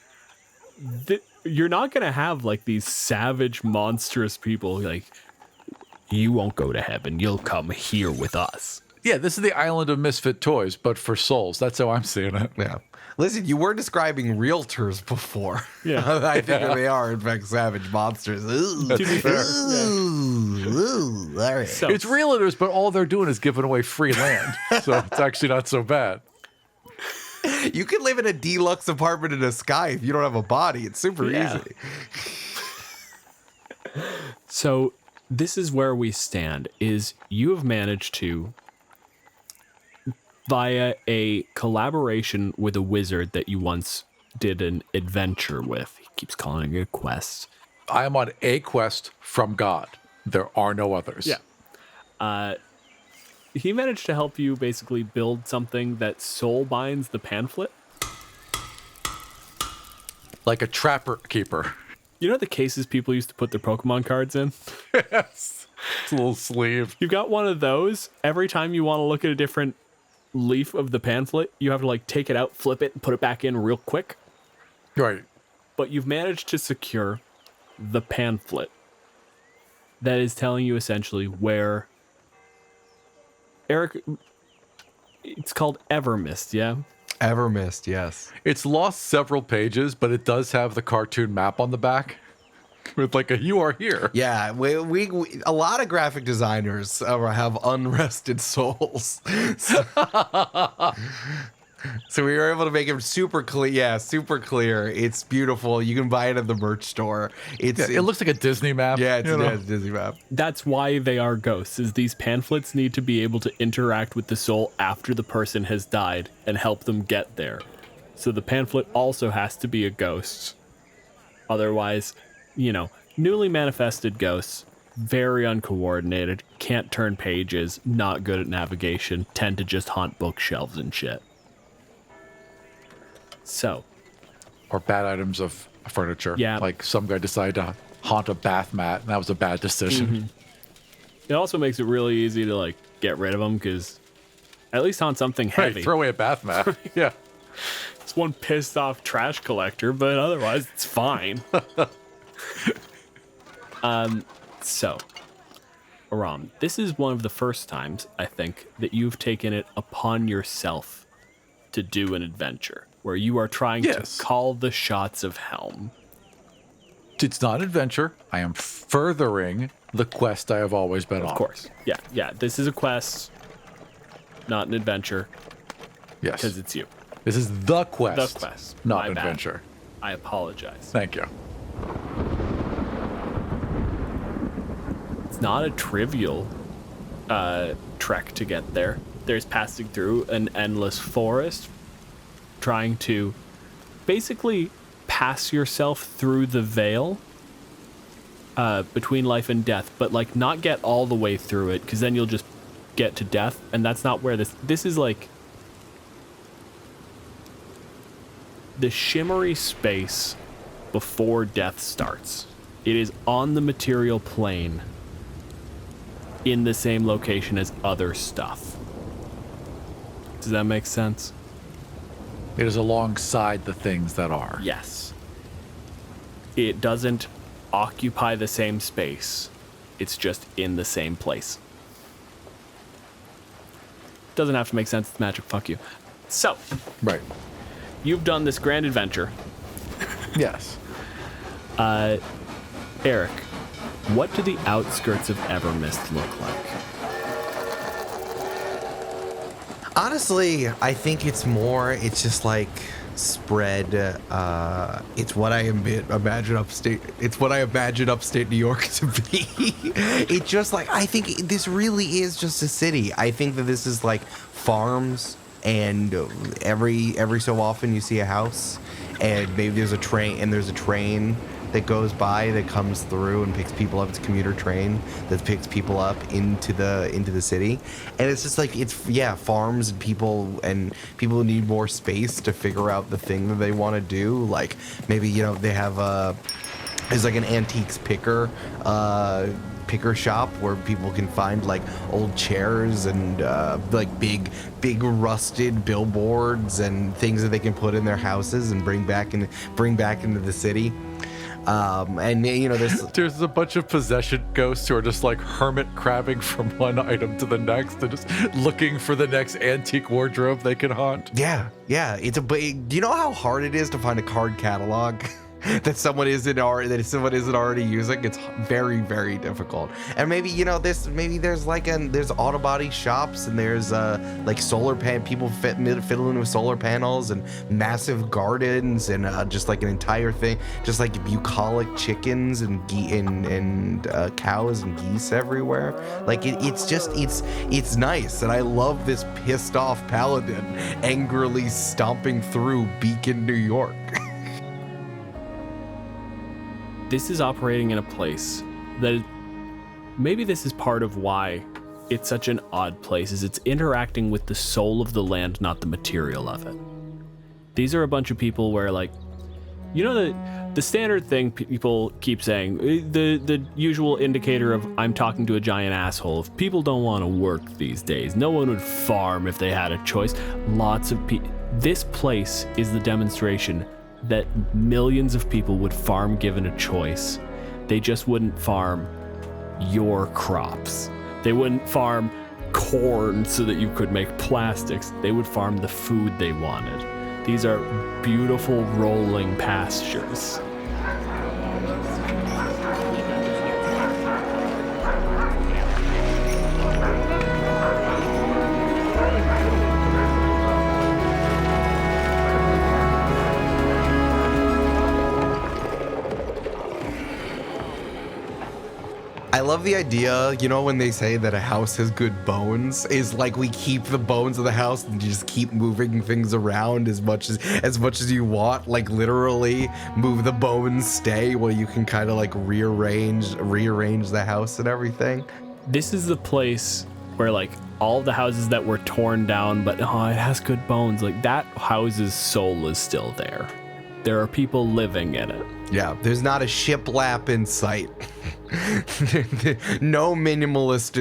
You're not going to have, like, these savage, monstrous people, like, you won't go to heaven. You'll come here with us. Yeah, this is the island of misfit toys, but for souls. That's how I'm seeing it. Yeah. Listen, you were describing realtors before. Yeah. I think they are, in fact, savage monsters. Ooh. To be fair. Ooh, all right. So, It's realtors, but all they're doing is giving away free land. So it's actually not so bad. You can live in a deluxe apartment in the sky if you don't have a body. It's super easy. So this is where we stand, is you have managed to, via a collaboration with a wizard that you once did an adventure with. He keeps calling it a quest. I am on a quest from God. There are no others. Yeah. He managed to help you basically build something that soul binds the pamphlet. Like a trapper keeper. You know the cases people used to put their Pokemon cards in? It's a little sleeve. You've got one of those. Every time you want to look at a different leaf of the pamphlet, you have to like take it out, flip it, and put it back in real quick. Right. But you've managed to secure the pamphlet that is telling you essentially where Eric. It's called Evermist, yeah? Evermist, yes. It's lost several pages, but it does have the cartoon map on the back with like you are here. Yeah, we a lot of graphic designers have unrested souls. So we were able to make it super clear. Yeah, super clear. It's beautiful. You can buy it at the merch store. It looks like a Disney map. Yeah, it's a Disney map. That's why they are ghosts, is these pamphlets need to be able to interact with the soul after the person has died and help them get there. So the pamphlet also has to be a ghost. Otherwise, newly manifested ghosts, very uncoordinated, can't turn pages, not good at navigation, tend to just haunt bookshelves and shit. So. Or bad items of furniture. Yeah. Like some guy decided to haunt a bath mat, and that was a bad decision. Mm-hmm. It also makes it really easy to, like, get rid of them, because at least haunt something heavy. Hey, throw away a bath mat. Yeah. It's one pissed off trash collector, but otherwise it's fine. So, Aram, this is one of the first times, I think, that you've taken it upon yourself to do an adventure where you are trying to call the shots of Helm. It's not an adventure. I am furthering the quest I have always been on. Of course. Yeah. This is a quest, not an adventure. Yes. Because it's you. This is the quest. The quest. Not My an bad. adventure. I apologize. Thank you. It's not a trivial trek to get there. There's passing through an endless forest, trying to basically pass yourself through the veil between life and death, but like not get all the way through it, because then you'll just get to death, and that's not where this is like the shimmery space before death starts. It is on the material plane in the same location as other stuff. Does that make sense? It is alongside the things that are. Yes. It doesn't occupy the same space. It's just in the same place. Doesn't have to make sense. It's magic. Fuck you. So. Right. You've done this grand adventure. Yes. Eric, what do the outskirts of Evermist look like? Honestly, I think it's just like spread. It's what I imagine upstate. It's what I imagine upstate New York to be. It's just like, I think this really is just a city. I think that this is like farms, and every so often you see a house, and maybe there's a train that goes by that comes through and picks people up. It's a commuter train that picks people up into the city, and it's just like farms and people who need more space to figure out the thing that they want to do. Like maybe they have there's like an antiques picker shop where people can find like old chairs and like big rusted billboards and things that they can put in their houses and bring back into the city. There's a bunch of possession ghosts who are just like hermit crabbing from one item to the next and just looking for the next antique wardrobe they can haunt. Yeah. Do you know how hard it is to find a card catalog that someone isn't already using? It's very, very difficult. And maybe there's auto body shops, and there's like solar people fiddling with solar panels and massive gardens and just like an entire thing, just like bucolic chickens and cows and geese everywhere. Like it's nice, and I love this pissed off paladin angrily stomping through Beacon, New York. This is operating in a place that maybe this is part of why it's such an odd place, is it's interacting with the soul of the land, not the material of it. These are a bunch of people where, like, The standard thing people keep saying, the usual indicator of I'm talking to a giant asshole, if people don't want to work these days, no one would farm if they had a choice. Lots of people. This place is the demonstration that millions of people would farm given a choice. They just wouldn't farm your crops. They wouldn't farm corn so that you could make plastics. They would farm the food they wanted. These are beautiful rolling pastures. I love the idea, you know, when they say that a house has good bones, is like we keep the bones of the house and you just keep moving things around as much as you want, like literally move the bones, stay while you can kind of like rearrange the house and everything. This is the place where like all the houses that were torn down, but it has good bones, like that house's soul is still there. There are people living in it. Yeah, there's not a shiplap in sight. No minimalist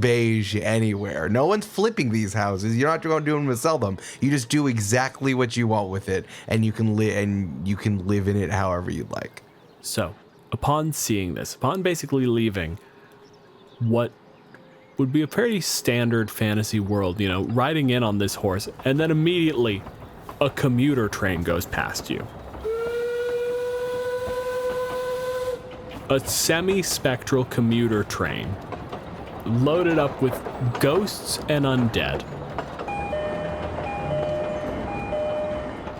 beige anywhere. No one's flipping these houses. You're not going to do them to sell them. You just do exactly what you want with it, and you can live in it however you'd like. So, upon seeing this, upon basically leaving what would be a pretty standard fantasy world, you know, riding in on this horse, and then immediately a commuter train goes past you. A semi-spectral commuter train loaded up with ghosts and undead.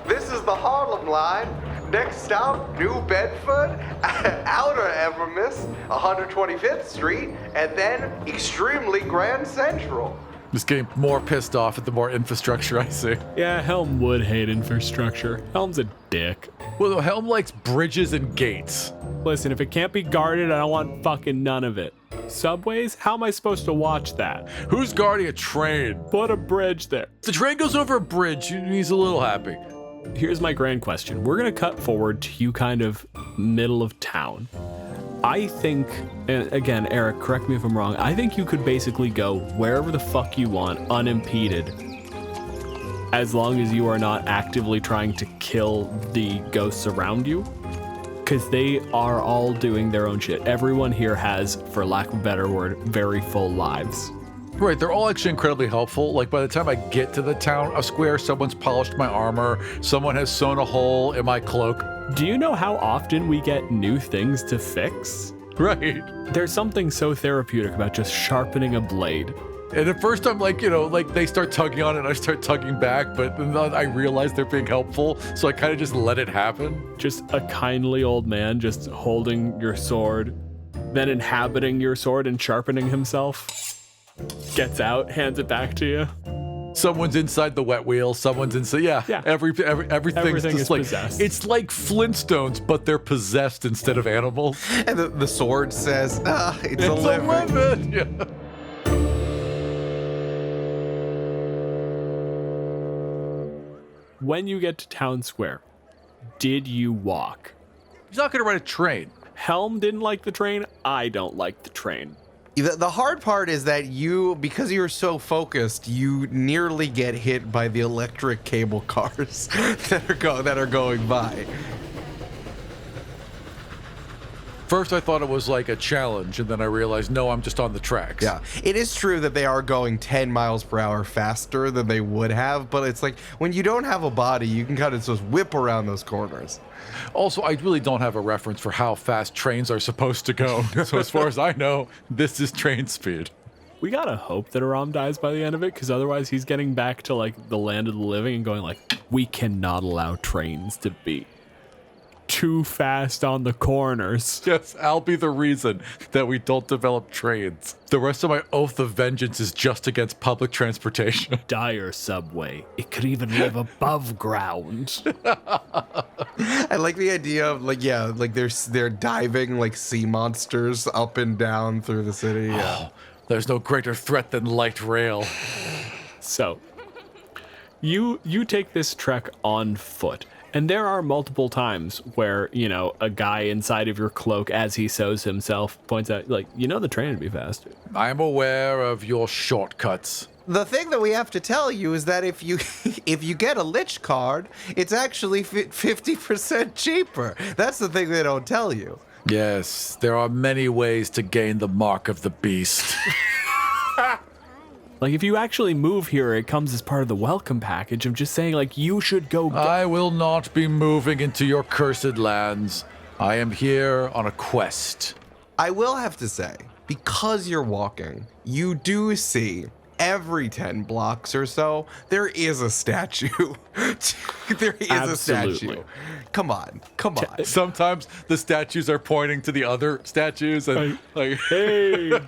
This is the Harlem line. Next stop, New Bedford, Outer Evermiss, 125th Street, and then extremely Grand Central. Just getting more pissed off at the more infrastructure I see. Yeah, Helm would hate infrastructure. Helm's a dick. Well, Helm likes bridges and gates. Listen, if it can't be guarded, I don't want fucking none of it. Subways? How am I supposed to watch that? Who's guarding a train? Put a bridge there. If the train goes over a bridge, he's a little happy. Here's my grand question. We're gonna cut forward to you kind of middle of town. I think, and again, Eric, correct me if I'm wrong, I think you could basically go wherever the fuck you want, unimpeded, as long as you are not actively trying to kill the ghosts around you, because they are all doing their own shit. Everyone here has, for lack of a better word, very full lives. Right, they're all actually incredibly helpful. Like, by the time I get to the town square, someone's polished my armor, someone has sewn a hole in my cloak. Do you know how often we get new things to fix? Right. There's something so therapeutic about just sharpening a blade. And at first I'm like, you know, like they start tugging on it and I start tugging back, but then I realize they're being helpful, so I kind of just let it happen. Just a kindly old man just holding your sword, then inhabiting your sword and sharpening himself. Gets out, hands it back to you. Someone's inside the wet wheel, someone's inside, yeah. Everything's Everything just is like, possessed. it's like Flintstones, but they're possessed instead of animals. And the sword says, it's a It's living. 11, yeah. When you get to town square, did you walk? He's not gonna ride a train. Helm didn't like the train. I don't like the train. The hard part is that because you're so focused, you nearly get hit by the electric cable cars that are going by. First I thought it was like a challenge, and then I realized, no, I'm just on the tracks. Yeah, it is true that they are going 10 miles per hour faster than they would have, but it's like when you don't have a body, you can kind of just whip around those corners. Also, I really don't have a reference for how fast trains are supposed to go. So as far as I know, this is train speed. We gotta hope that Aram dies by the end of it, because otherwise he's getting back to like the land of the living and going like, we cannot allow trains to be too fast on the corners. Yes, I'll be the reason that we don't develop trains. The rest of my oath of vengeance is just against public transportation. Dire subway. It could even live above ground. I like the idea of they're diving like sea monsters up and down through the city. Yeah. Oh, there's no greater threat than light rail. So, you take this trek on foot. And there are multiple times where, a guy inside of your cloak, as he sews himself, points out, the train would be faster. I'm aware of your shortcuts. The thing that we have to tell you is that if you get a Lich card, it's actually 50% cheaper. That's the thing they don't tell you. Yes, there are many ways to gain the mark of the beast. If you actually move here, it comes as part of the welcome package. I'm just saying, you should go. I will not be moving into your cursed lands. I am here on a quest. I will have to say, because you're walking, you do see every 10 blocks or so, there is a statue. There is Absolutely. a statue. Come on. Sometimes the statues are pointing to the other statues and Hey.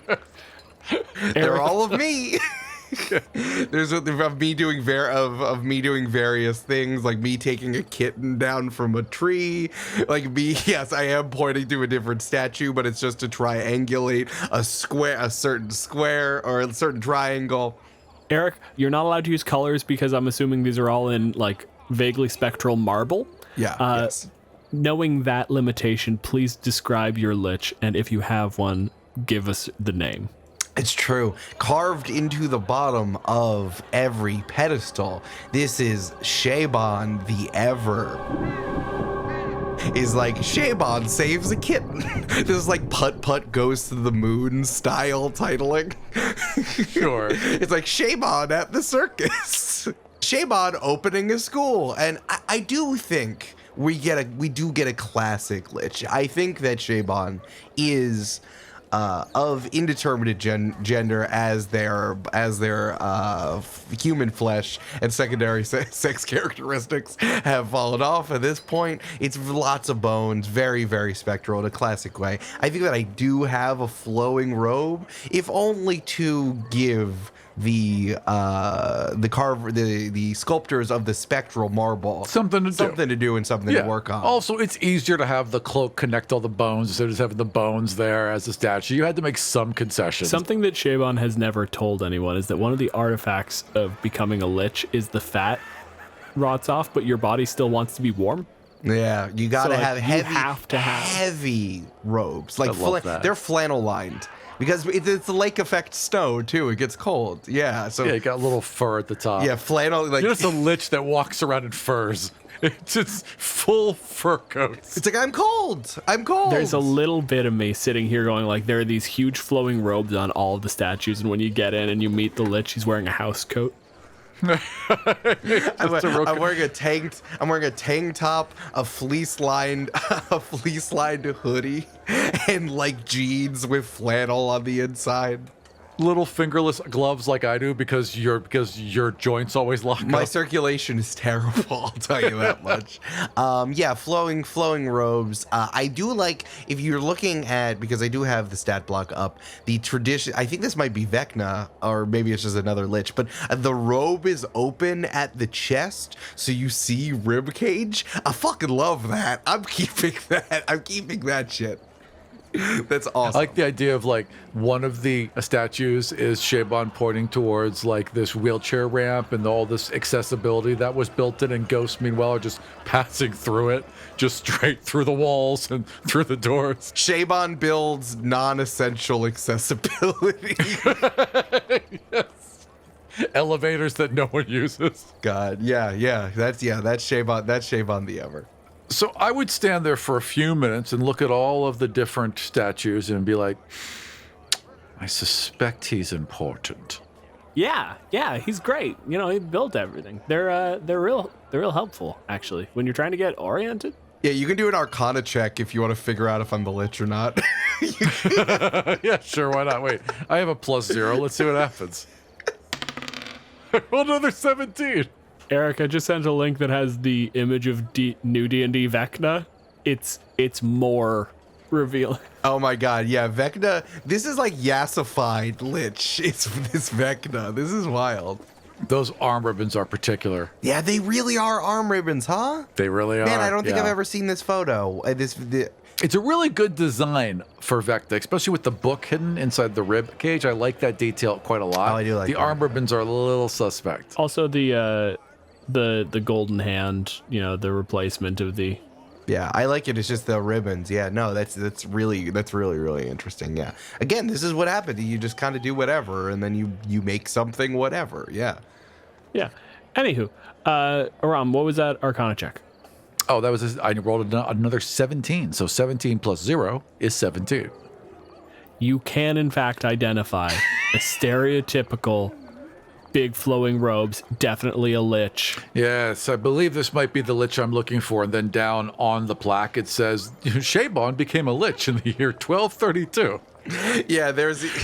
They're all of me. There's of me doing various things, like me taking a kitten down from a tree, yes, I am pointing to a different statue, but it's just to triangulate a certain square or a certain triangle. Eric, you're not allowed to use colors because I'm assuming these are all in vaguely spectral marble. Yeah. Yes. Knowing that limitation, please describe your Lich, and if you have one, give us the name. It's true. Carved into the bottom of every pedestal, this is Shaban the Ever. Is Shaban saves a kitten. This is Putt Goes to the Moon style titling. Sure. It's Shaban at the circus. Shaban opening a school. And I do think we do get a classic Lich. I think that Shaban is of indeterminate gender as their human flesh and secondary sex characteristics have fallen off at this point. It's lots of bones, very, very spectral in a classic way. I think that I do have a flowing robe, if only to give the sculptors of the spectral marble something to do and something to work on. Also, it's easier to have the cloak connect all the bones instead of just having the bones there as a statue. You had to make some concessions. Something that Shaban has never told anyone is that one of the artifacts of becoming a Lich is the fat rots off, but your body still wants to be warm. Yeah, you gotta have heavy robes. They're flannel lined. Because it's the lake effect snow, too. It gets cold. Yeah. So you got a little fur at the top. Yeah, flannel. You're just a Lich that walks around in furs. It's just full fur coats. It's I'm cold. There's a little bit of me sitting here going there are these huge flowing robes on all of the statues, and when you get in and you meet the Lich, he's wearing a house coat. I'm wearing a tank top, a fleece lined hoodie, and jeans with flannel on the inside. Little fingerless gloves like I do because your joints always lock up. My circulation is terrible, I'll tell you that much. Flowing robes. I do if you're looking at, because I do have the stat block up, the tradition, I think this might be Vecna, or maybe it's just another Lich, but the robe is open at the chest, so you see rib cage. I fucking love that. I'm keeping that shit. That's awesome. I like the idea of one of the statues is Shaban pointing towards this wheelchair ramp and all this accessibility that was built in, and ghosts meanwhile are just passing through it, just straight through the walls and through the doors. Shaban builds non-essential accessibility. Yes. Elevators that no one uses. God, yeah. That's Shaban. That's Shaban the Ever. So I would stand there for a few minutes and look at all of the different statues and be like, I suspect he's important. Yeah, he's great. He built everything. They're real helpful, actually, when you're trying to get oriented. Yeah, you can do an Arcana check if you want to figure out if I'm the Lich or not. Yeah, sure, why not? Wait, I have a +0. Let's see what happens. Well, another 17. Eric, I just sent a link that has the image of new D&D Vecna. It's more revealing. Oh my god, yeah, Vecna. This is yassified Lich. It's this Vecna. This is wild. Those arm ribbons are particular. Yeah, they really are arm ribbons, huh? They really are. Man, I don't think I've ever seen this photo. It's a really good design for Vecna, especially with the book hidden inside the rib cage. I like that detail quite a lot. Oh, I do like the that. arm ribbons are a little suspect. Also, the the golden hand, the replacement of the... Yeah, I like it. It's just the ribbons. Yeah, no, that's really really interesting. Yeah. Again, this is what happened. You just kind of do whatever, and then you make something whatever. Yeah. Yeah. Anywho, Aram, what was that Arcana check? Oh, I rolled another 17. So 17 plus 0 is 17. You can, in fact, identify a stereotypical big flowing robes, definitely a Lich. Yes, I believe this might be the Lich I'm looking for. And then down on the plaque, it says, Shaban became a Lich in the year 1232. Yeah,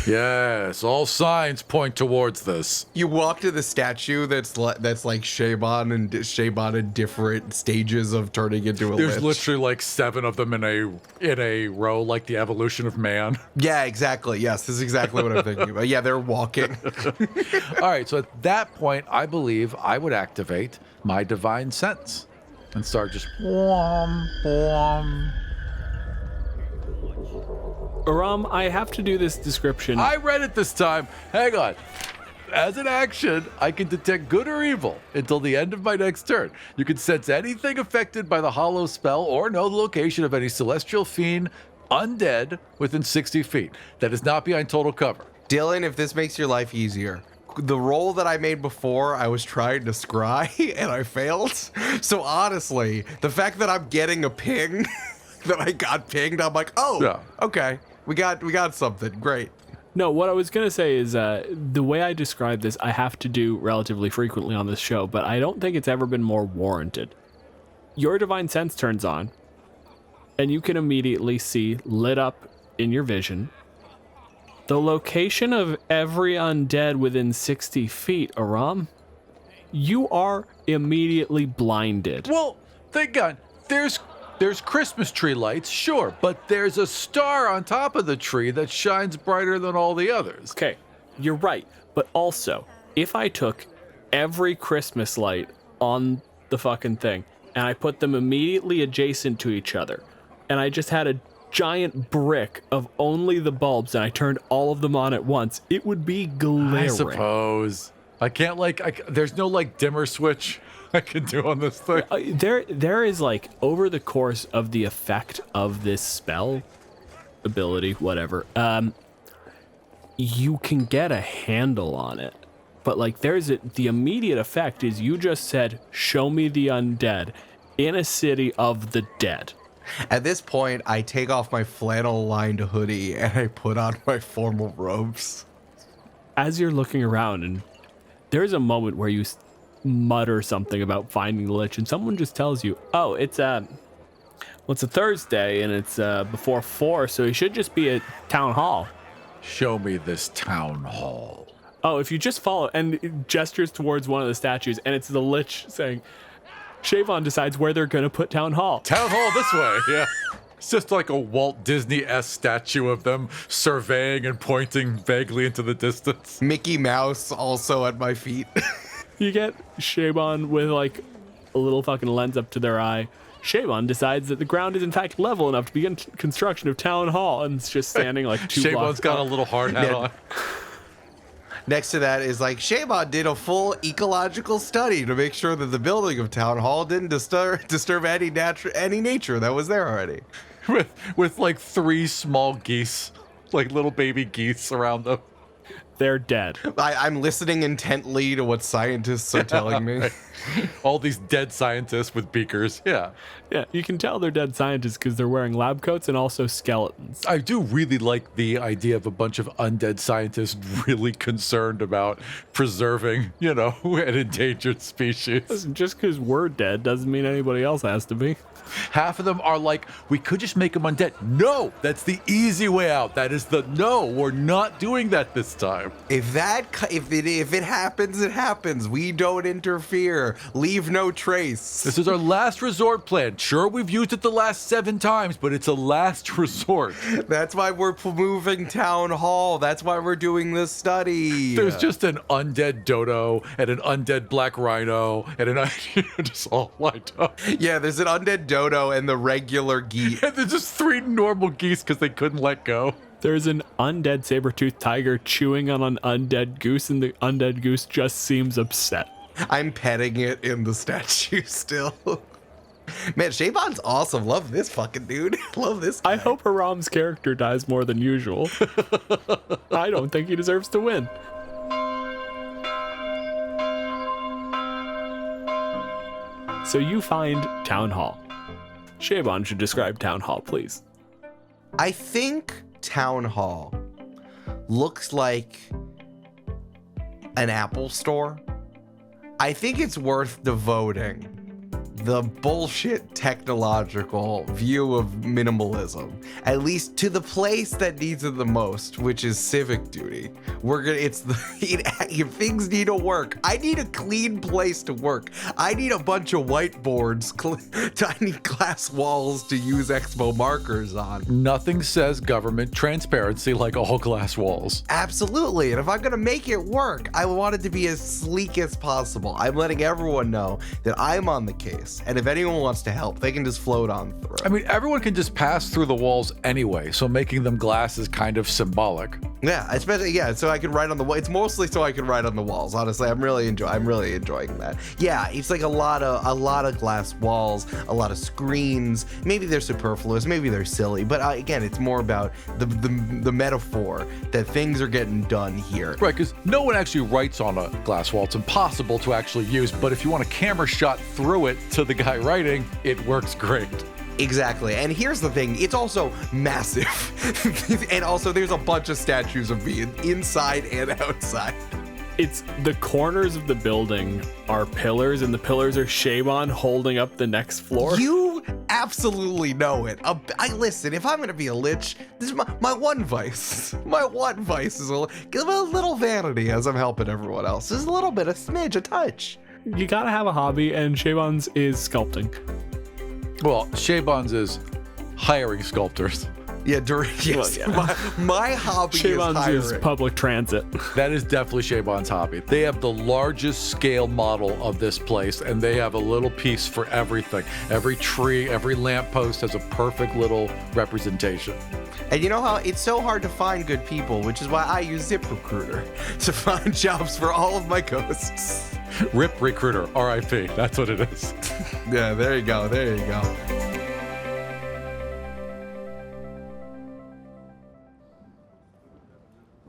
Yes, all signs point towards this. You walk to the statue that's like Shaban in different stages of turning into a Lich. There's literally like 7 of them in a row, like the evolution of man. Yeah, exactly. Yes, this is exactly what I'm thinking about. Yeah, they're walking. All right, so at that point, I believe I would activate my divine sense and start just whom, whom. Aram, I have to do this description. I read it this time. Hang on. As an action, I can detect good or evil until the end of my next turn. You can sense anything affected by the hollow spell or know the location of any celestial fiend, undead, within 60 feet. That is not behind total cover. Dylan, if this makes your life easier, the roll that I made before, I was trying to scry and I failed. So honestly, the fact that I'm getting a ping, that I got pinged, I'm like, oh, yeah. Okay. We got something. Great. No, what I was going to say is the way I describe this, I have to do relatively frequently on this show, but I don't think it's ever been more warranted. Your divine sense turns on, and you can immediately see lit up in your vision the location of every undead within 60 feet, Aram. You are immediately blinded. Well, thank God. There's Christmas tree lights, sure, but there's a star on top of the tree that shines brighter than all the others. Okay, you're right. But also, if I took every Christmas light on the fucking thing and I put them immediately adjacent to each other, and I just had a giant brick of only the bulbs and I turned all of them on at once, it would be glaring. I suppose. I can't there's no dimmer switch I can do on this thing. There is over the course of the effect of this spell ability, whatever, you can get a handle on it. But the immediate effect is you just said, show me the undead in a city of the dead. At this point, I take off my flannel-lined hoodie and I put on my formal robes. As you're looking around, and there's a moment where you mutter something about finding the Lich, and someone just tells you, oh, it's a Thursday and it's before 4, so he should just be at town hall. Show me this town hall. Oh, if you just follow, and it gestures towards one of the statues, and it's the Lich saying, Shavon decides where they're gonna put town hall. Town hall this way, yeah. It's just like a Walt Disney-esque statue of them surveying and pointing vaguely into the distance. Mickey Mouse also at my feet. You get Shabon with a little fucking lens up to their eye. Shabon decides that the ground is in fact level enough to begin construction of town hall, and it's just standing 2 blocks. Shabon's got a little hard hat on. Next to that is Shabon did a full ecological study to make sure that the building of town hall didn't disturb any nature that was there already. With 3 small geese, little baby geese around them. They're dead. I'm listening intently to what scientists are telling me. Right. All these dead scientists with beakers. Yeah. Yeah, you can tell they're dead scientists because they're wearing lab coats and also skeletons. I do really like the idea of a bunch of undead scientists really concerned about preserving, an endangered species. Listen, just because we're dead doesn't mean anybody else has to be. Half of them are we could just make them undead. No, that's the easy way out. That is no, we're not doing that this time. If it happens, it happens. We don't interfere. Leave no trace. This is our last resort plan. Sure, we've used it the last 7 times, but it's a last resort. That's why we're moving town hall. That's why we're doing this study. There's just an undead dodo and an undead black rhino and just all lined up. Yeah, there's an undead dodo and the regular geese. And there's just 3 normal geese because they couldn't let go. There's an undead saber-toothed tiger chewing on an undead goose, and the undead goose just seems upset. I'm petting it in the statue still. Man, Shaban's awesome. Love this fucking dude. Love this guy. I hope Aram's character dies more than usual. I don't think he deserves to win. So you find Town Hall. Shaban should describe Town Hall, please. I think Town Hall looks like an Apple store. I think it's worth devoting the bullshit technological view of minimalism, at least to the place that needs it the most, which is civic duty. If things need to work, I need a clean place to work. I need a bunch of whiteboards, I need glass walls to use expo markers on. Nothing says government transparency like all glass walls. Absolutely, and if I'm gonna make it work, I want it to be as sleek as possible. I'm letting everyone know that I'm on the case. And if anyone wants to help, they can just float on through. I mean, everyone can just pass through the walls anyway, so making them glass is kind of symbolic. Yeah, especially so I can write on the wall. It's mostly so I can write on the walls. Honestly, I'm really enjoying that. Yeah, it's like a lot of glass walls, a lot of screens. Maybe they're superfluous, maybe they're silly, but again, it's more about the metaphor that things are getting done here. Right, because no one actually writes on a glass wall. It's impossible to actually use, but if you want a camera shot through it to the guy writing, it works great. Exactly. And here's the thing, it's also massive. And also there's a bunch of statues of me inside and outside. It's the corners of the building are pillars, and the pillars are Shaban holding up the next floor. You absolutely know it. Listen, if I'm going to be a lich, this is my one vice. My one vice is a little vanity as I'm helping everyone else. Just a little bit, a smidge, a touch. You gotta have a hobby, and Shaban's is sculpting. Well, Shaban's is hiring sculptors. Yeah, yes. Well, yeah. My hobby Shaban's is is public transit. That is definitely Shaban's hobby. They have the largest scale model of this place, and they have a little piece for everything. Every tree, every lamppost has a perfect little representation. And you know how it's so hard to find good people, which is why I use ZipRecruiter to find jobs for all of my ghosts. Rip Recruiter, RIP. That's what it is. Yeah, there you go. There you go.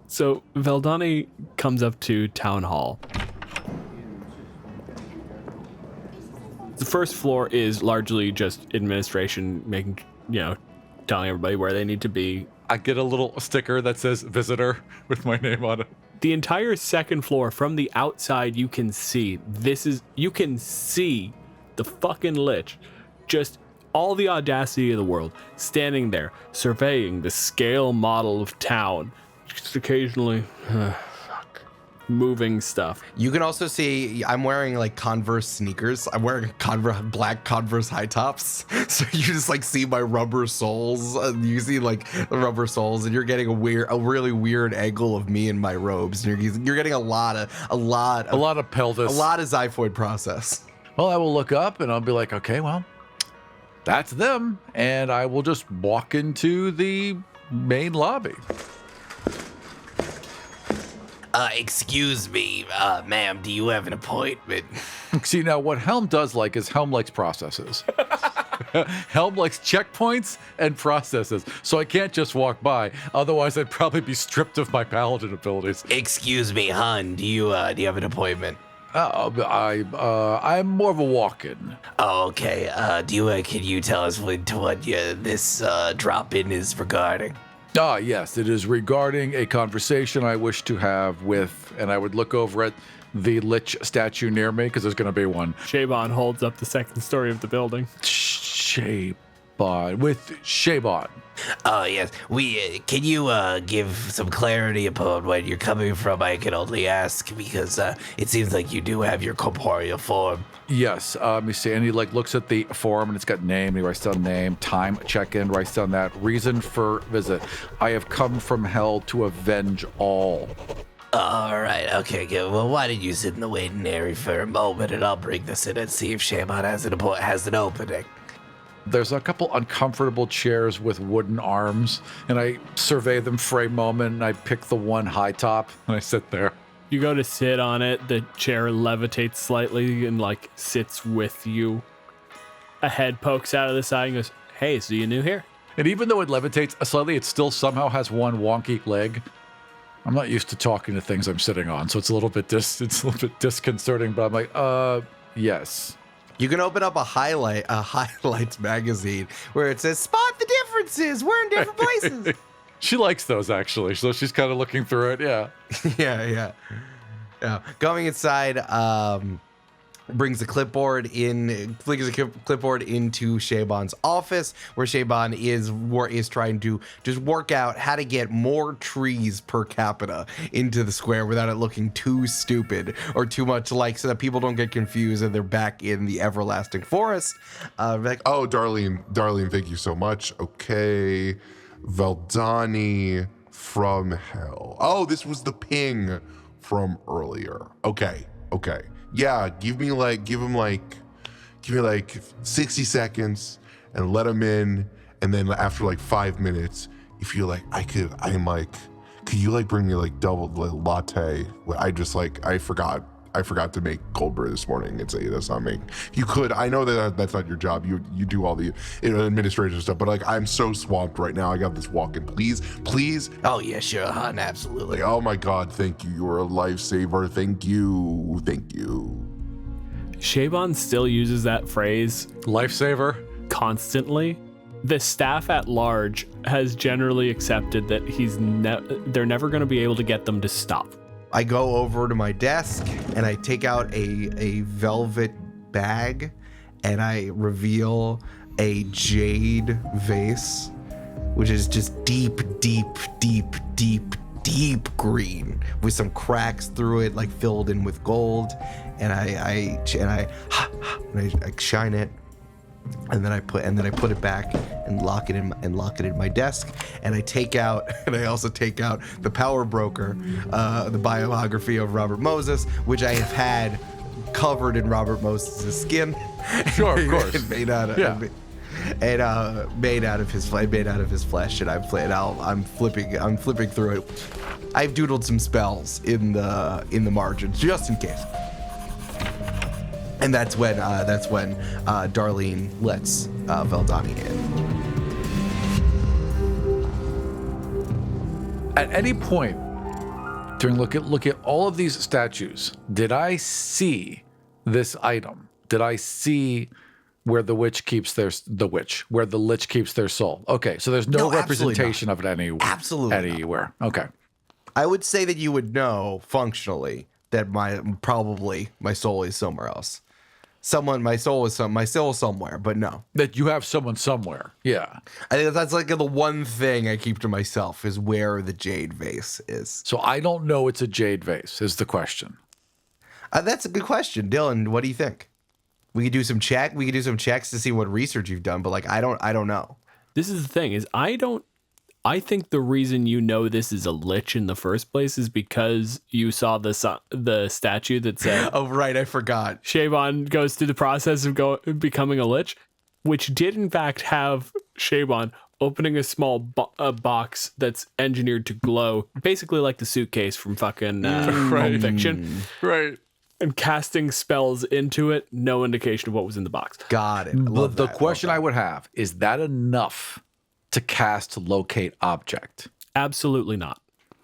So Veldani comes up to Town Hall. The first floor is largely just administration, telling everybody where they need to be. I get a little sticker that says visitor with my name on it. The entire second floor from the outside, you can see the fucking Lich, just all the audacity of the world, standing there, surveying the scale model of town, just occasionally moving stuff. You can also see I'm wearing like Converse sneakers. I'm wearing black Converse high tops. So you just see my rubber soles. You see the rubber soles, and you're getting a really weird angle of me in my robes. And you're getting a lot of pelvis, a lot of xiphoid process. Well, I will look up and I'll be like, okay, well, that's them, and I will just walk into the main lobby. Excuse me, ma'am, do you have an appointment? See, now what Helm does is Helm likes processes. Helm likes checkpoints and processes, so I can't just walk by. Otherwise, I'd probably be stripped of my paladin abilities. Excuse me, hon, do you have an appointment? I'm more of a walk-in. Oh, okay. Can you tell us what this drop-in is regarding? Yes, it is regarding a conversation I wish to have with, and I would look over at the Lich statue near me, because there's going to be one. Shaban holds up the second story of the building. Shaban. Oh, yes. Can you give some clarity upon where you're coming from? I can only ask because it seems like you do have your corporeal form. Yes. Let me see. And he looks at the form, and it's got name. He writes down name, time, check-in, writes down that. Reason for visit. I have come from hell to avenge all. All right. Okay, good. Well, why don't you sit in the waiting area for a moment, and I'll bring this in and see if Shaban has an opening. There's a couple uncomfortable chairs with wooden arms, and I survey them for a moment, and I pick the one high top, and I sit there. You go to sit on it, the chair levitates slightly and like sits with you. A head pokes out of the side and goes, "Hey, so you new here?" And even though it levitates slightly, it still somehow has one wonky leg. I'm not used to talking to things I'm sitting on, so it's a little bit disconcerting, but I'm like, yes. You can open up a highlights magazine where it says, "Spot the differences. We're in different places." She likes those, actually, so she's kind of looking through it, yeah. Yeah. Going inside, brings the clipboard in, flickers the clipboard into Shaban's office, where Shaban is trying to just work out how to get more trees per capita into the square without it looking too stupid or too much like, so that people don't get confused and they're back in the everlasting forest. Oh, Darlene, thank you so much. Okay. Valdani from hell. Oh, this was the ping from earlier. Okay. Yeah, give me like 60 seconds and let him in. And then after like 5 minutes, if you're like, could you like bring me like double latte? I forgot to make cold brew this morning. That's not me. You could. I know that's not your job. You do all the administrative stuff, but like I'm so swamped right now. I got this walk-in. Please. Oh yeah, sure, hon, absolutely. Like, oh my God, thank you. You're a lifesaver. Thank you. Shaban still uses that phrase, Lifesaver. constantly. The staff at large has generally accepted that they're never going to be able to get them to stop. I go over to my desk and I take out a velvet bag and I reveal a jade vase, which is just deep green with some cracks through it, like filled in with gold. And I shine it, and then I put it back and lock it in my desk. And I also take out the Power Broker, the biography of Robert Moses, which I have had covered in Robert Moses' skin. Sure, of course. made out of his flesh, and I'm flipping through it. I've doodled some spells in the margins just in case. And that's when Darlene lets Valdani in. At any point during look at all of these statues, did I see this item? Did I see where the Lich keeps their soul? Okay, so there's no representation of it anywhere. Okay. I would say that you would know functionally that my soul is somewhere else. My soul is somewhere, but no. That you have someone somewhere. Yeah. I think that's like the one thing I keep to myself is where the jade vase is. So I don't know it's a jade vase is the question. That's a good question. Dylan, what do you think? We could do some checks to see what research you've done, but like I don't know. This is the thing, is I think the reason you know this is a Lich in the first place is because you saw the statue that said, "Oh right, I forgot." Shaban goes through the process of becoming a Lich, which did in fact have Shaban opening a small box that's engineered to glow, basically like the suitcase from fucking Pulp Fiction, right? And casting spells into it. No indication of what was in the box. Got it. But the question I would have is that enough to cast locate object? Absolutely not.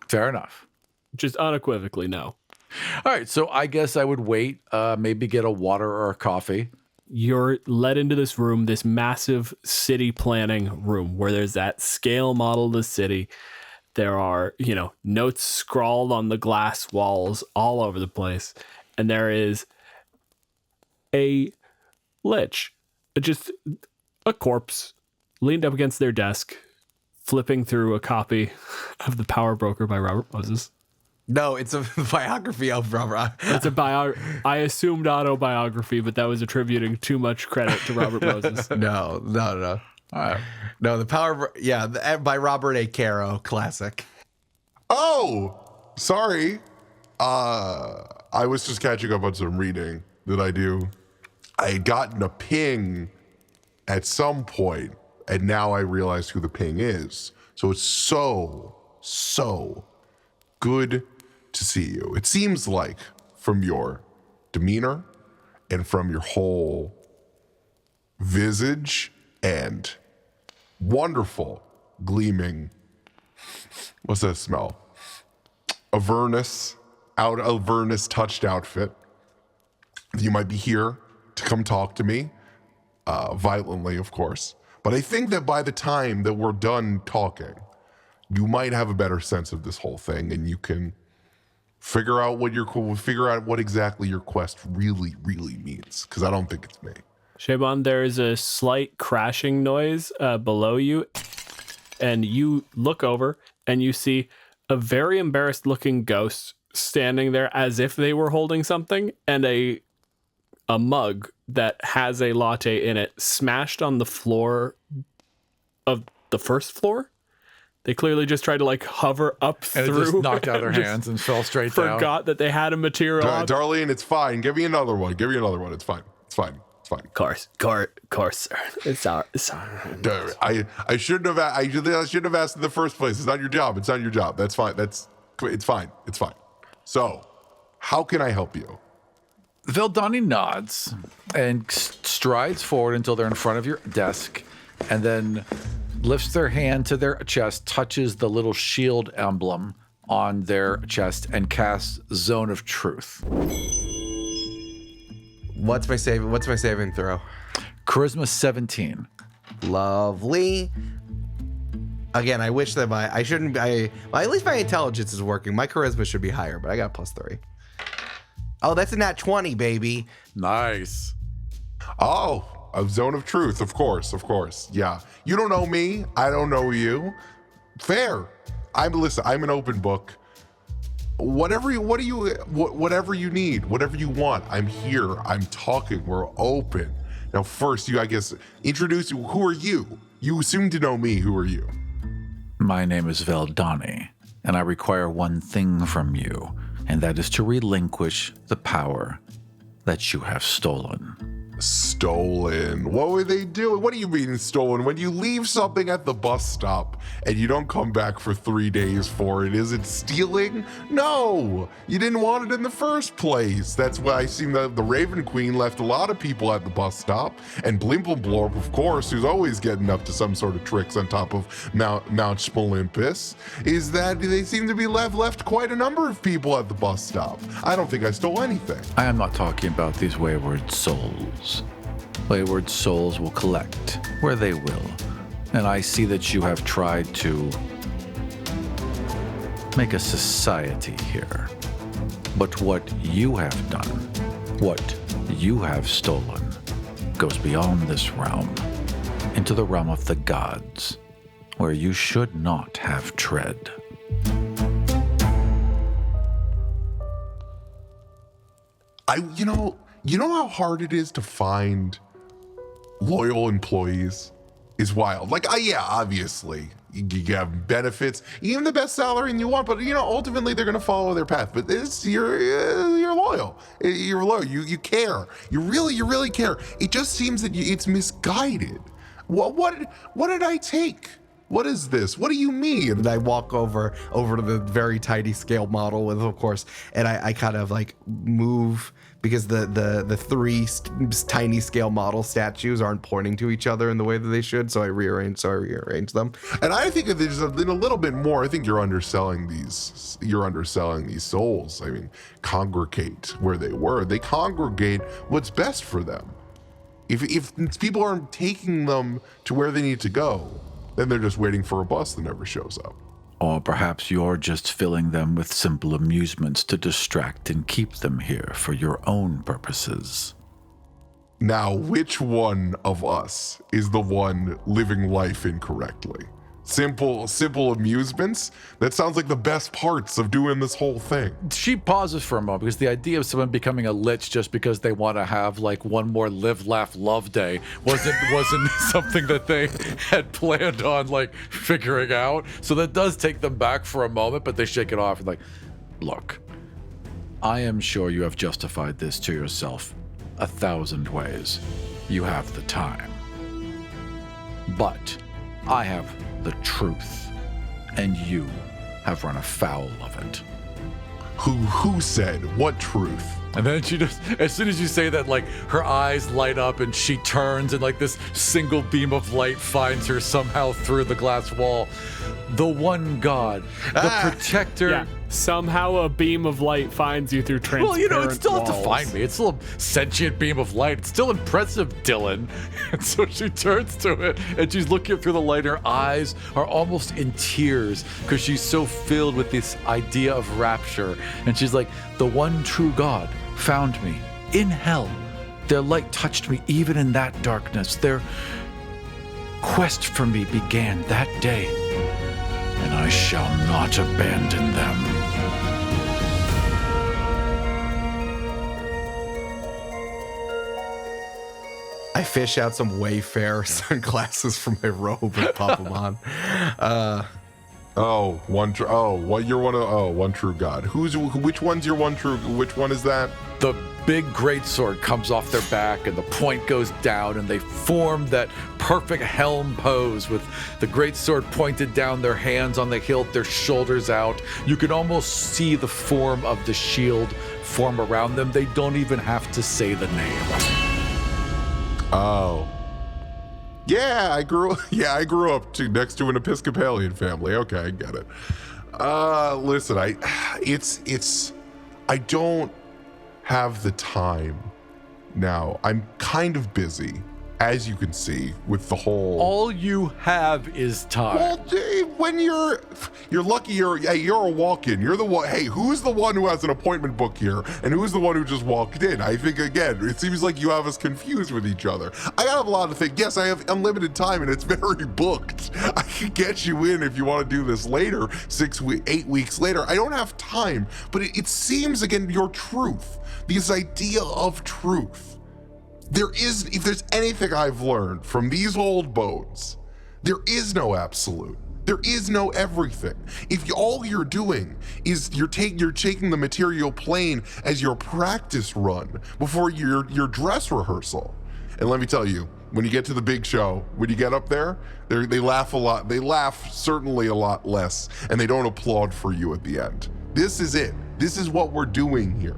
Fair enough. Just unequivocally no. All right, so I guess I would wait, maybe get a water or a coffee. You're led into this room, this massive city planning room where there's that scale model of the city. There are, notes scrawled on the glass walls all over the place. And there is a Lich, just a corpse, leaned up against their desk, flipping through a copy of The Power Broker by Robert Moses. No, it's a biography of Robert. It's I assumed autobiography, but that was attributing too much credit to Robert Moses. No. All right. No, The Power, by Robert A. Caro, classic. Oh, sorry. I was just catching up on some reading that I do. I had gotten a ping at some point, and now I realized who the ping is. So it's so good to see you. It seems like from your demeanor and from your whole visage and wonderful gleaming, what's that smell? Avernus touched outfit. You might be here to come talk to me, violently, of course. But I think that by the time that we're done talking, you might have a better sense of this whole thing, and you can figure out what exactly your quest really, really means. Because I don't think it's me. Shaban, there is a slight crashing noise below you, and you look over and you see a very embarrassed looking ghost standing there as if they were holding something, and a mug that has a latte in it smashed on the floor of the first floor. They clearly just tried to like hover up and through. It just knocked out their hands and fell straight down. Forgot that they had a material. Darlene, it's fine. Give me another one. It's fine. Of course, sir. It's our. I shouldn't have. I shouldn't have asked in the first place. It's not your job. That's fine. It's fine. So, how can I help you? Veldani nods and strides forward until they're in front of your desk, and then lifts their hand to their chest, touches the little shield emblem on their chest, and casts Zone of Truth. What's my saving throw? Charisma 17. Lovely. Again, I wish that at least my intelligence is working. My charisma should be higher, but I got +3. Oh, that's a nat 20, baby. Nice. Oh, a Zone of Truth, of course. Yeah. You don't know me. I don't know you. Fair. I'm an open book. Whatever you need, whatever you want, I'm here. I'm talking. We're open. Now, first, introduce. Who are you? You seem to know me. Who are you? My name is Veldani, and I require one thing from you, and that is to relinquish the power that you have stolen. Stolen? What were they doing? What do you mean stolen? When you leave something at the bus stop and you don't come back for 3 days for it, is it stealing? No, you didn't want it in the first place. That's why I seen the Raven Queen left a lot of people at the bus stop, and Blimpleblorp, of course, who's always getting up to some sort of tricks on top of Mount Schmolympus, is that they seem to be left quite a number of people at the bus stop. I don't think I stole anything. I am not talking about these wayward souls. Wayward souls will collect where they will, and I see that you have tried to make a society here. But what you have done, what you have stolen, goes beyond this realm, into the realm of the gods, where you should not have tread. You know how hard it is to find loyal employees? Is wild. Obviously, you have benefits, even the best salary you want, but ultimately they're gonna follow their path. But you're loyal. You're loyal. You care. You really care. It just seems that it's misguided. What did I take? What is this? What do you mean? And I walk over to the very tiny scale model with, of course, and I kind of like move, because the three tiny scale model statues aren't pointing to each other in the way that they should. So I rearrange them. And I think that there's a little bit more. I think you're underselling these. You're underselling these souls. I mean, congregate where they were. They congregate what's best for them. If people aren't taking them to where they need to go, then they're just waiting for a bus that never shows up. Or perhaps you're just filling them with simple amusements to distract and keep them here for your own purposes. Now, which one of us is the one living life incorrectly? Simple amusements? That sounds like the best parts of doing this whole thing. She pauses for a moment, because the idea of someone becoming a lich just because they want to have like one more live, laugh, love day wasn't something that they had planned on like figuring out. So that does take them back for a moment, but they shake it off and like, look, I am sure you have justified this to yourself 1,000 ways. You have the time. But I have the truth, and you have run afoul of it. Who said? What truth? And then she just, as soon as you say that, like, her eyes light up and she turns and like this single beam of light finds her somehow through the glass wall. The one God, the protector. Yeah. Somehow a beam of light finds you through transparent Well, you know, it still has to walls. find me. It's still a sentient beam of light. It's still impressive, Dylan. And so she turns to it and she's looking through the light. Her eyes are almost in tears because she's so filled with this idea of rapture. And she's like, the one true God found me in hell. Their light touched me even in that darkness. Their quest for me began that day, and I shall not abandon them. I fish out some Wayfair sunglasses from my robe and pop them on. One true God. Which one's your one true? Which one is that? The big greatsword comes off their back and the point goes down and they form that perfect helm pose with the greatsword pointed down, their hands on the hilt, their shoulders out. You can almost see the form of the shield form around them. They don't even have to say the name. Oh. Yeah, I grew up next to an Episcopalian family. Okay, I get it. Listen, I don't have the time now. I'm kind of busy, as you can see, with the whole. All you have is time. Well, Dave, when you're lucky, you're a walk-in. You're the one. Hey, who's the one who has an appointment book here, and who's the one who just walked in? I think again, it seems like you have us confused with each other. I have a lot of things. Yes, I have unlimited time, and it's very booked. I can get you in if you want to do this later, 8 weeks later. I don't have time, but it seems again your truth, this idea of truth. If there's anything I've learned from these old bones, there is no absolute. There is no everything. If all you're doing is you're taking the material plane as your practice run before your dress rehearsal. And let me tell you, when you get to the big show, when you get up there, they laugh a lot. They laugh certainly a lot less, and they don't applaud for you at the end. This is it. This is what we're doing here.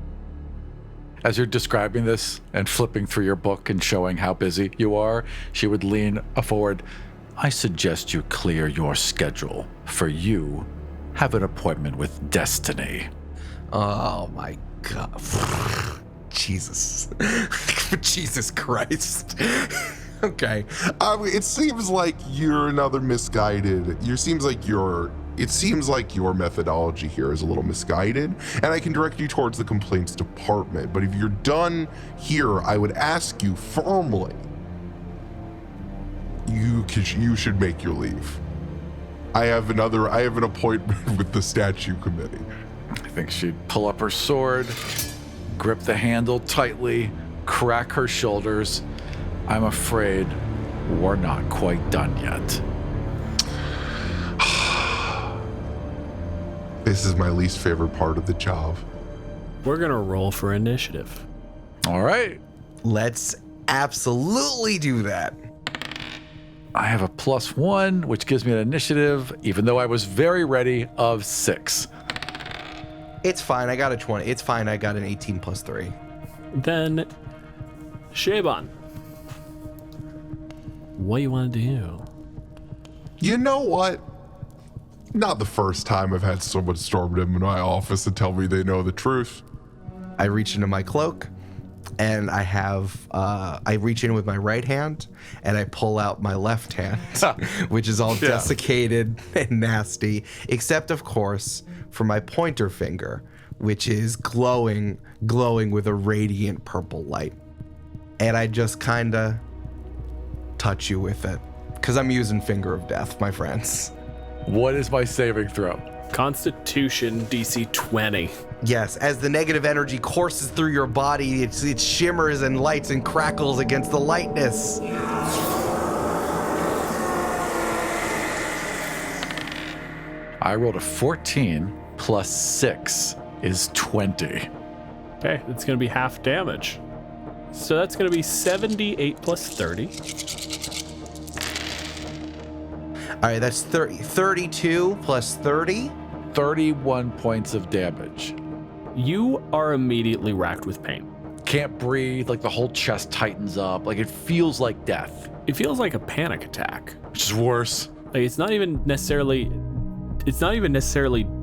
As you're describing this and flipping through your book and showing how busy you are, she would lean forward. I suggest you clear your schedule, for you have an appointment with destiny. Oh my God. Jesus. Jesus Christ. Okay. It seems like you're another misguided. It seems like your methodology here is a little misguided, and I can direct you towards the complaints department. But if you're done here, I would ask you firmly, you should make your leave. I have an appointment with the statue committee. I think she'd pull up her sword, grip the handle tightly, crack her shoulders. I'm afraid we're not quite done yet. This is my least favorite part of the job. We're gonna roll for initiative. All right. Let's absolutely do that. I have a +1, which gives me an initiative, even though I was very ready, of 6. It's fine. I got a 20. It's fine. I got an 18 plus 3. Then, Shaban, what do you want to do? You know what? Not the first time I've had someone storm into my office and tell me they know the truth. I reach into my cloak and I reach in with my right hand and I pull out my left hand, which is all desiccated and nasty, except of course for my pointer finger, which is glowing with a radiant purple light. And I just kind of touch you with it because I'm using Finger of Death, my friends. What is my saving throw? Constitution DC 20. Yes, as the negative energy courses through your body, it shimmers and lights and crackles against the lightness. I rolled a 14 plus 6 is 20. Okay, that's going to be half damage. So that's going to be 78 plus 30. All right, that's 32 plus 30. 31 points of damage. you are immediately racked with pain. Can't breathe, like the whole chest tightens up, like it feels like death. It feels like a panic attack. Which is worse. Like it's not even necessarily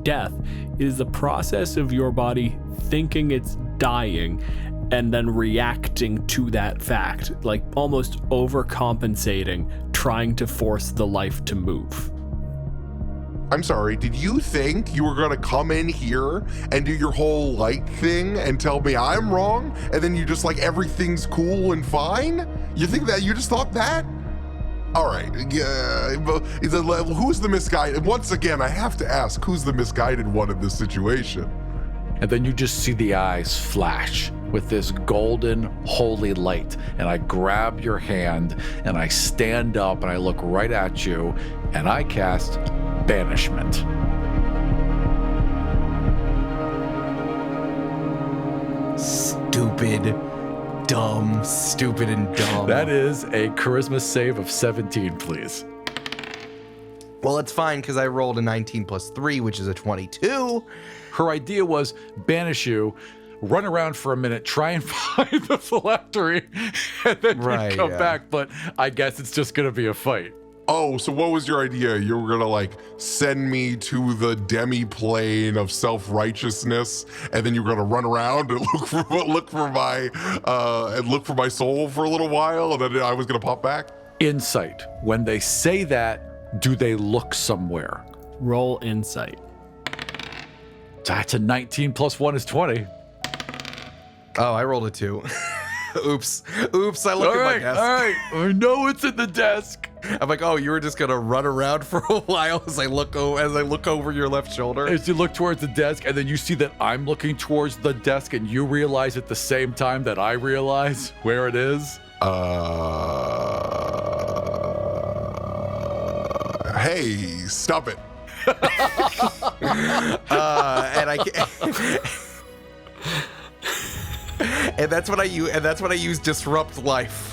death. It is the process of your body thinking it's dying and then reacting to that fact, like almost overcompensating, trying to force the life to move. I'm sorry, did you think you were gonna come in here and do your whole light thing and tell me I'm wrong? And then you just like, everything's cool and fine? You think that, you just thought that? All right, who's the misguided? Once again, I have to ask, who's the misguided one in this situation? And then you just see the eyes flash with this golden, holy light. And I grab your hand and I stand up and I look right at you and I cast Banishment. Stupid and dumb. That is a charisma save of 17, please. Well, it's fine because I rolled a 19 plus 3, which is a 22. Her idea was banish you, run around for a minute, try and find the phylactery, and then you come back. But I guess it's just going to be a fight. Oh, so what was your idea? You were gonna like send me to the demi-plane of self-righteousness, and then you were gonna run around and look for my soul for a little while, and then I was gonna pop back? Insight. When they say that, do they look somewhere? Roll insight. That's a 19 plus 1 is 20. Oh, I rolled a 2. Oops, I looked at my desk. All right, I know it's in the desk. I'm like, oh, you were just gonna run around for a while as I look over your left shoulder. As you look towards the desk, and then you see that I'm looking towards the desk, and you realize at the same time that I realize where it is. Hey, stop it. And that's what I use. And that's what I use. Disrupt life.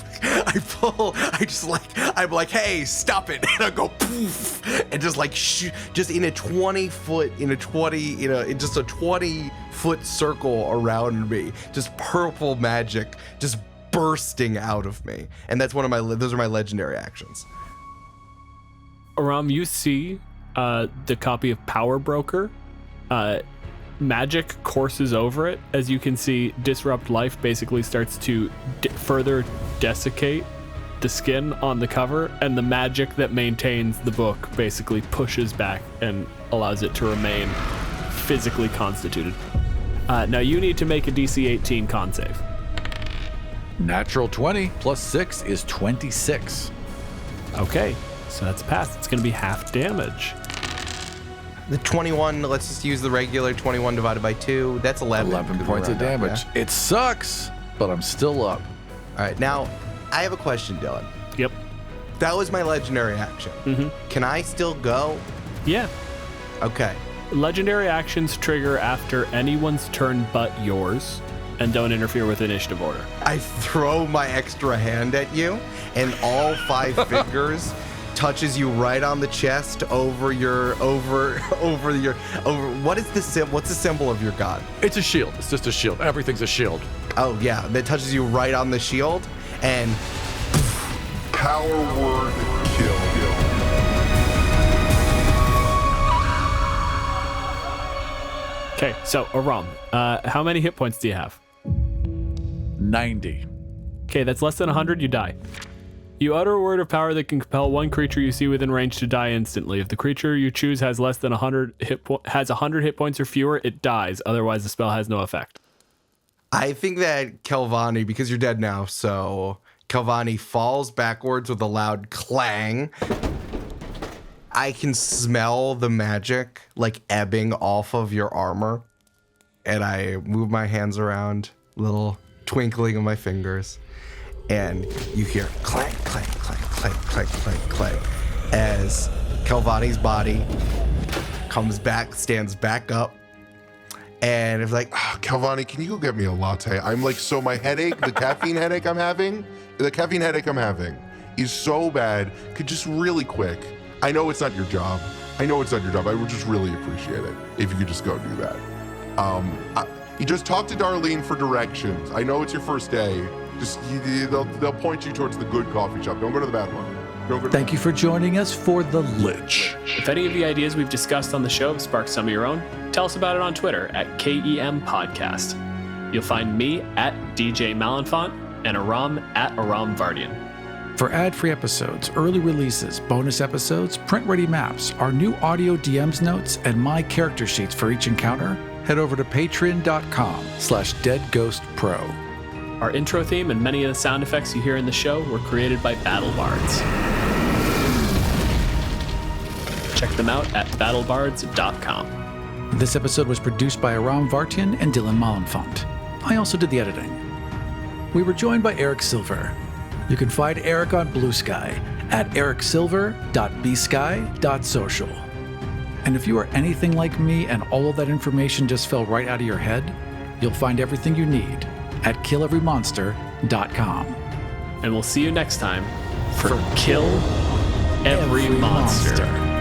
I'm like, hey, stop it. And I go poof, and just like just in a 20-foot circle around me, just purple magic just bursting out of me. And that's those are my legendary actions. Aram, you see the copy of Power Broker. Magic courses over it. As you can see, Disrupt Life basically starts to further desiccate the skin on the cover, and the magic that maintains the book basically pushes back and allows it to remain physically constituted. Now you need to make a DC 18 con save. Natural 20 plus 6 is 26. Okay, so that's passed. It's going to be half damage. The 21, let's just use the regular 21 divided by 2. That's 11. 11 points of damage. It sucks, but I'm still up. All right, now I have a question, Dylan. Yep. That was my legendary action. Mm-hmm. Can I still go? Yeah. Okay. Legendary actions trigger after anyone's turn but yours, and don't interfere with initiative order. I throw my extra hand at you, and all 5 fingers touches you right on the chest over what's the symbol of your god? It's a shield. It's just a shield. Everything's a shield. Oh yeah, that touches you right on the shield, and Power word kill. Okay, so Aram, how many hit points do you have? 90. Okay, that's less than 100, you die. You utter a word of power that can compel one creature you see within range to die instantly. If the creature you choose has less than 100 hit points or fewer, it dies. Otherwise, the spell has no effect. I think that Kelvani, because you're dead now, so Kelvani falls backwards with a loud clang. I can smell the magic like ebbing off of your armor, and I move my hands around, little twinkling of my fingers. And you hear clank, clank, clank, clank, clank, clank, clank, as Kelvani's body comes back, stands back up, and it's like, Kelvani, can you go get me a latte? I'm like, so my headache, the caffeine headache I'm having is so bad. Could just really quick. I know it's not your job. I would just really appreciate it if you could just go do that. You just talk to Darlene for directions. I know it's your first day. They'll point you towards the good coffee shop. Don't go to the bad one. Thank you for joining us for The Lich. If any of the ideas we've discussed on the show have sparked some of your own, tell us about it on Twitter at KEM Podcast. You'll find me at DJ Malenfant and Aram at Aram Vartian. For ad-free episodes, early releases, bonus episodes, print-ready maps, our new audio DMs notes, and my character sheets for each encounter, head over to patreon.com/deadghostpro. Our intro theme and many of the sound effects you hear in the show were created by BattleBards. Check them out at battlebards.com. This episode was produced by Aram Vartian and Dylan Malenfant. I also did the editing. We were joined by Eric Silver. You can find Eric on bluesky at ericsilver.bsky.social. And if you are anything like me and all of that information just fell right out of your head, you'll find everything you need at killeverymonster.com. And we'll see you next time for Kill Every Monster.